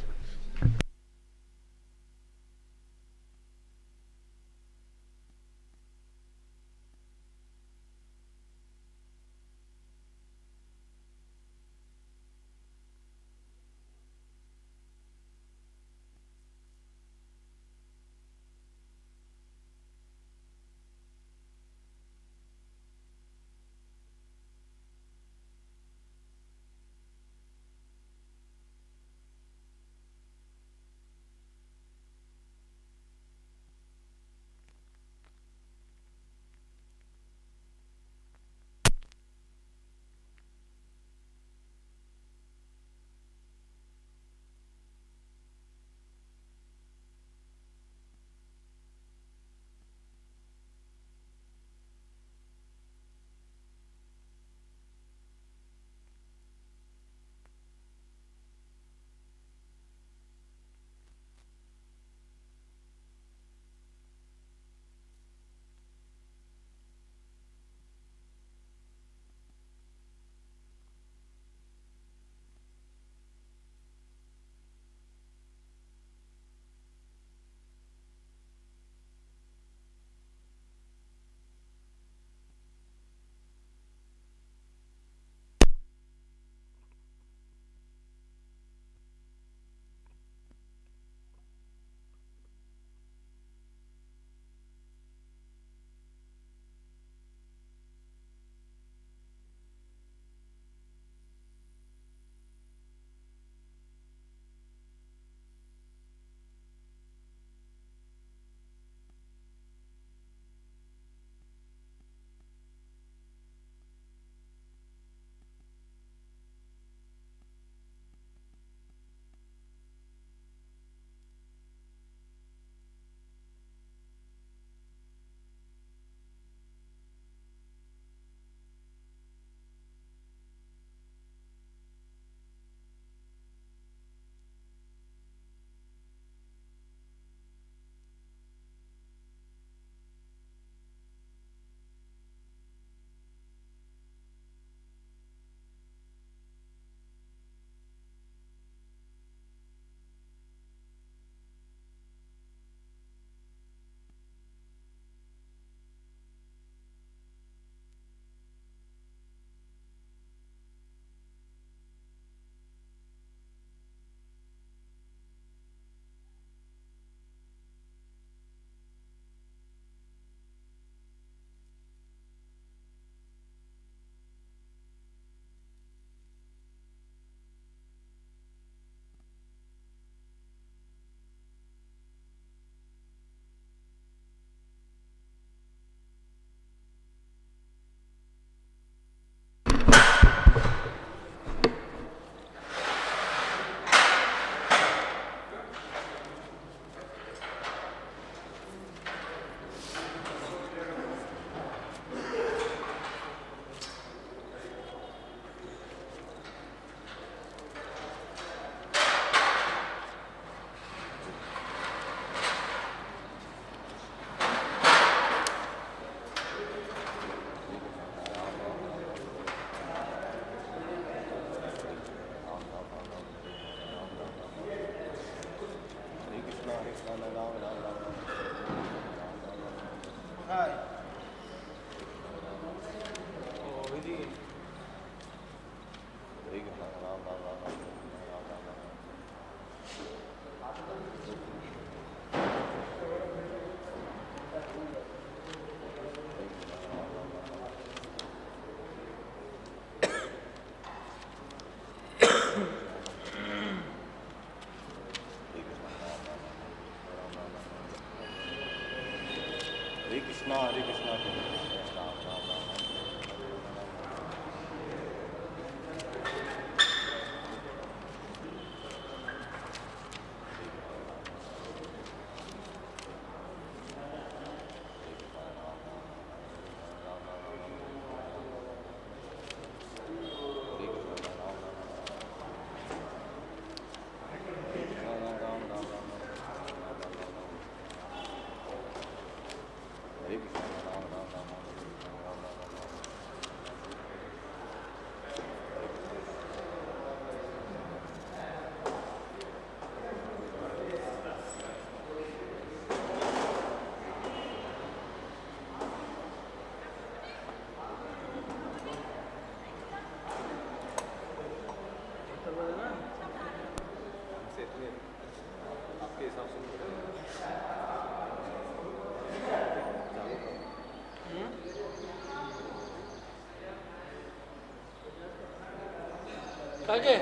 Okay.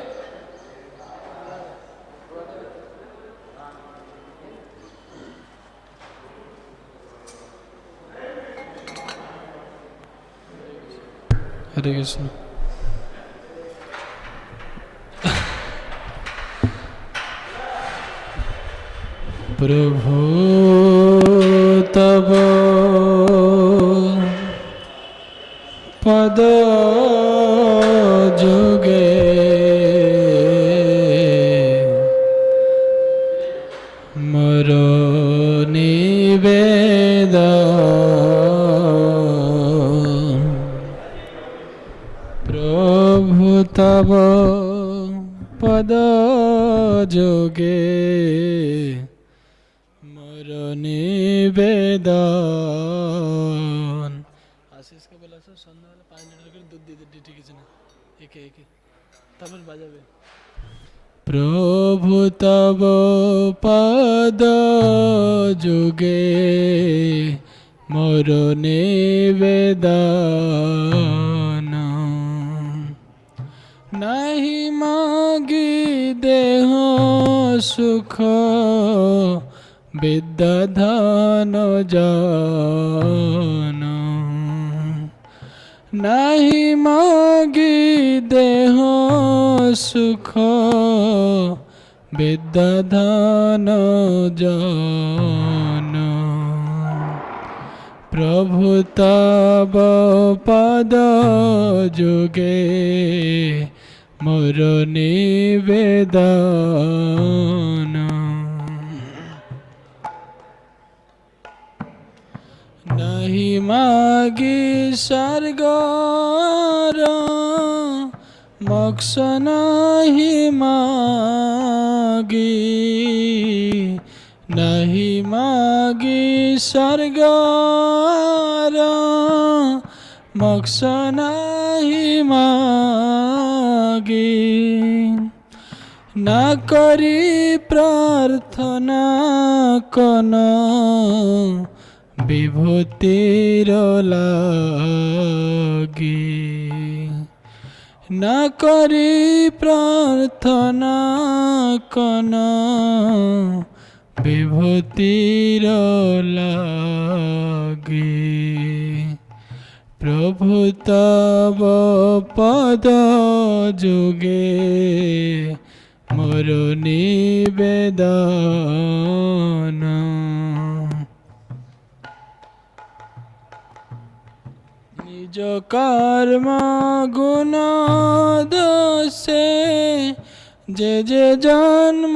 Hare Krishna. प्रभु तब पद जुगे मरो निवेद प्रभु तब पद जुगे निवेदन आशीष के बोला सर सन्ना वाला 5 लीटर कर दूध दे दे ठीक है ना एक तब बजाबे प्रभु तब पद जुगे मोर निवेदन नहीं मागी देह सुख विद्या धन जान नहीं मागी देह सुख विद्या धन जान प्रभु तब पद जुगे मोर निवेदन नहीं मागी स्वर्गर मोक्ष नहीं मागी नहीं मागी स्वर्गर मोक्ष नहीं मागी न करी प्रार्थना कन विभूतिर लागी न करी प्रार्थना कन विभूतिर लागी प्रभु तब पद जुगे मोर निवेदन निज कर्म गुण दोषे जे जन्म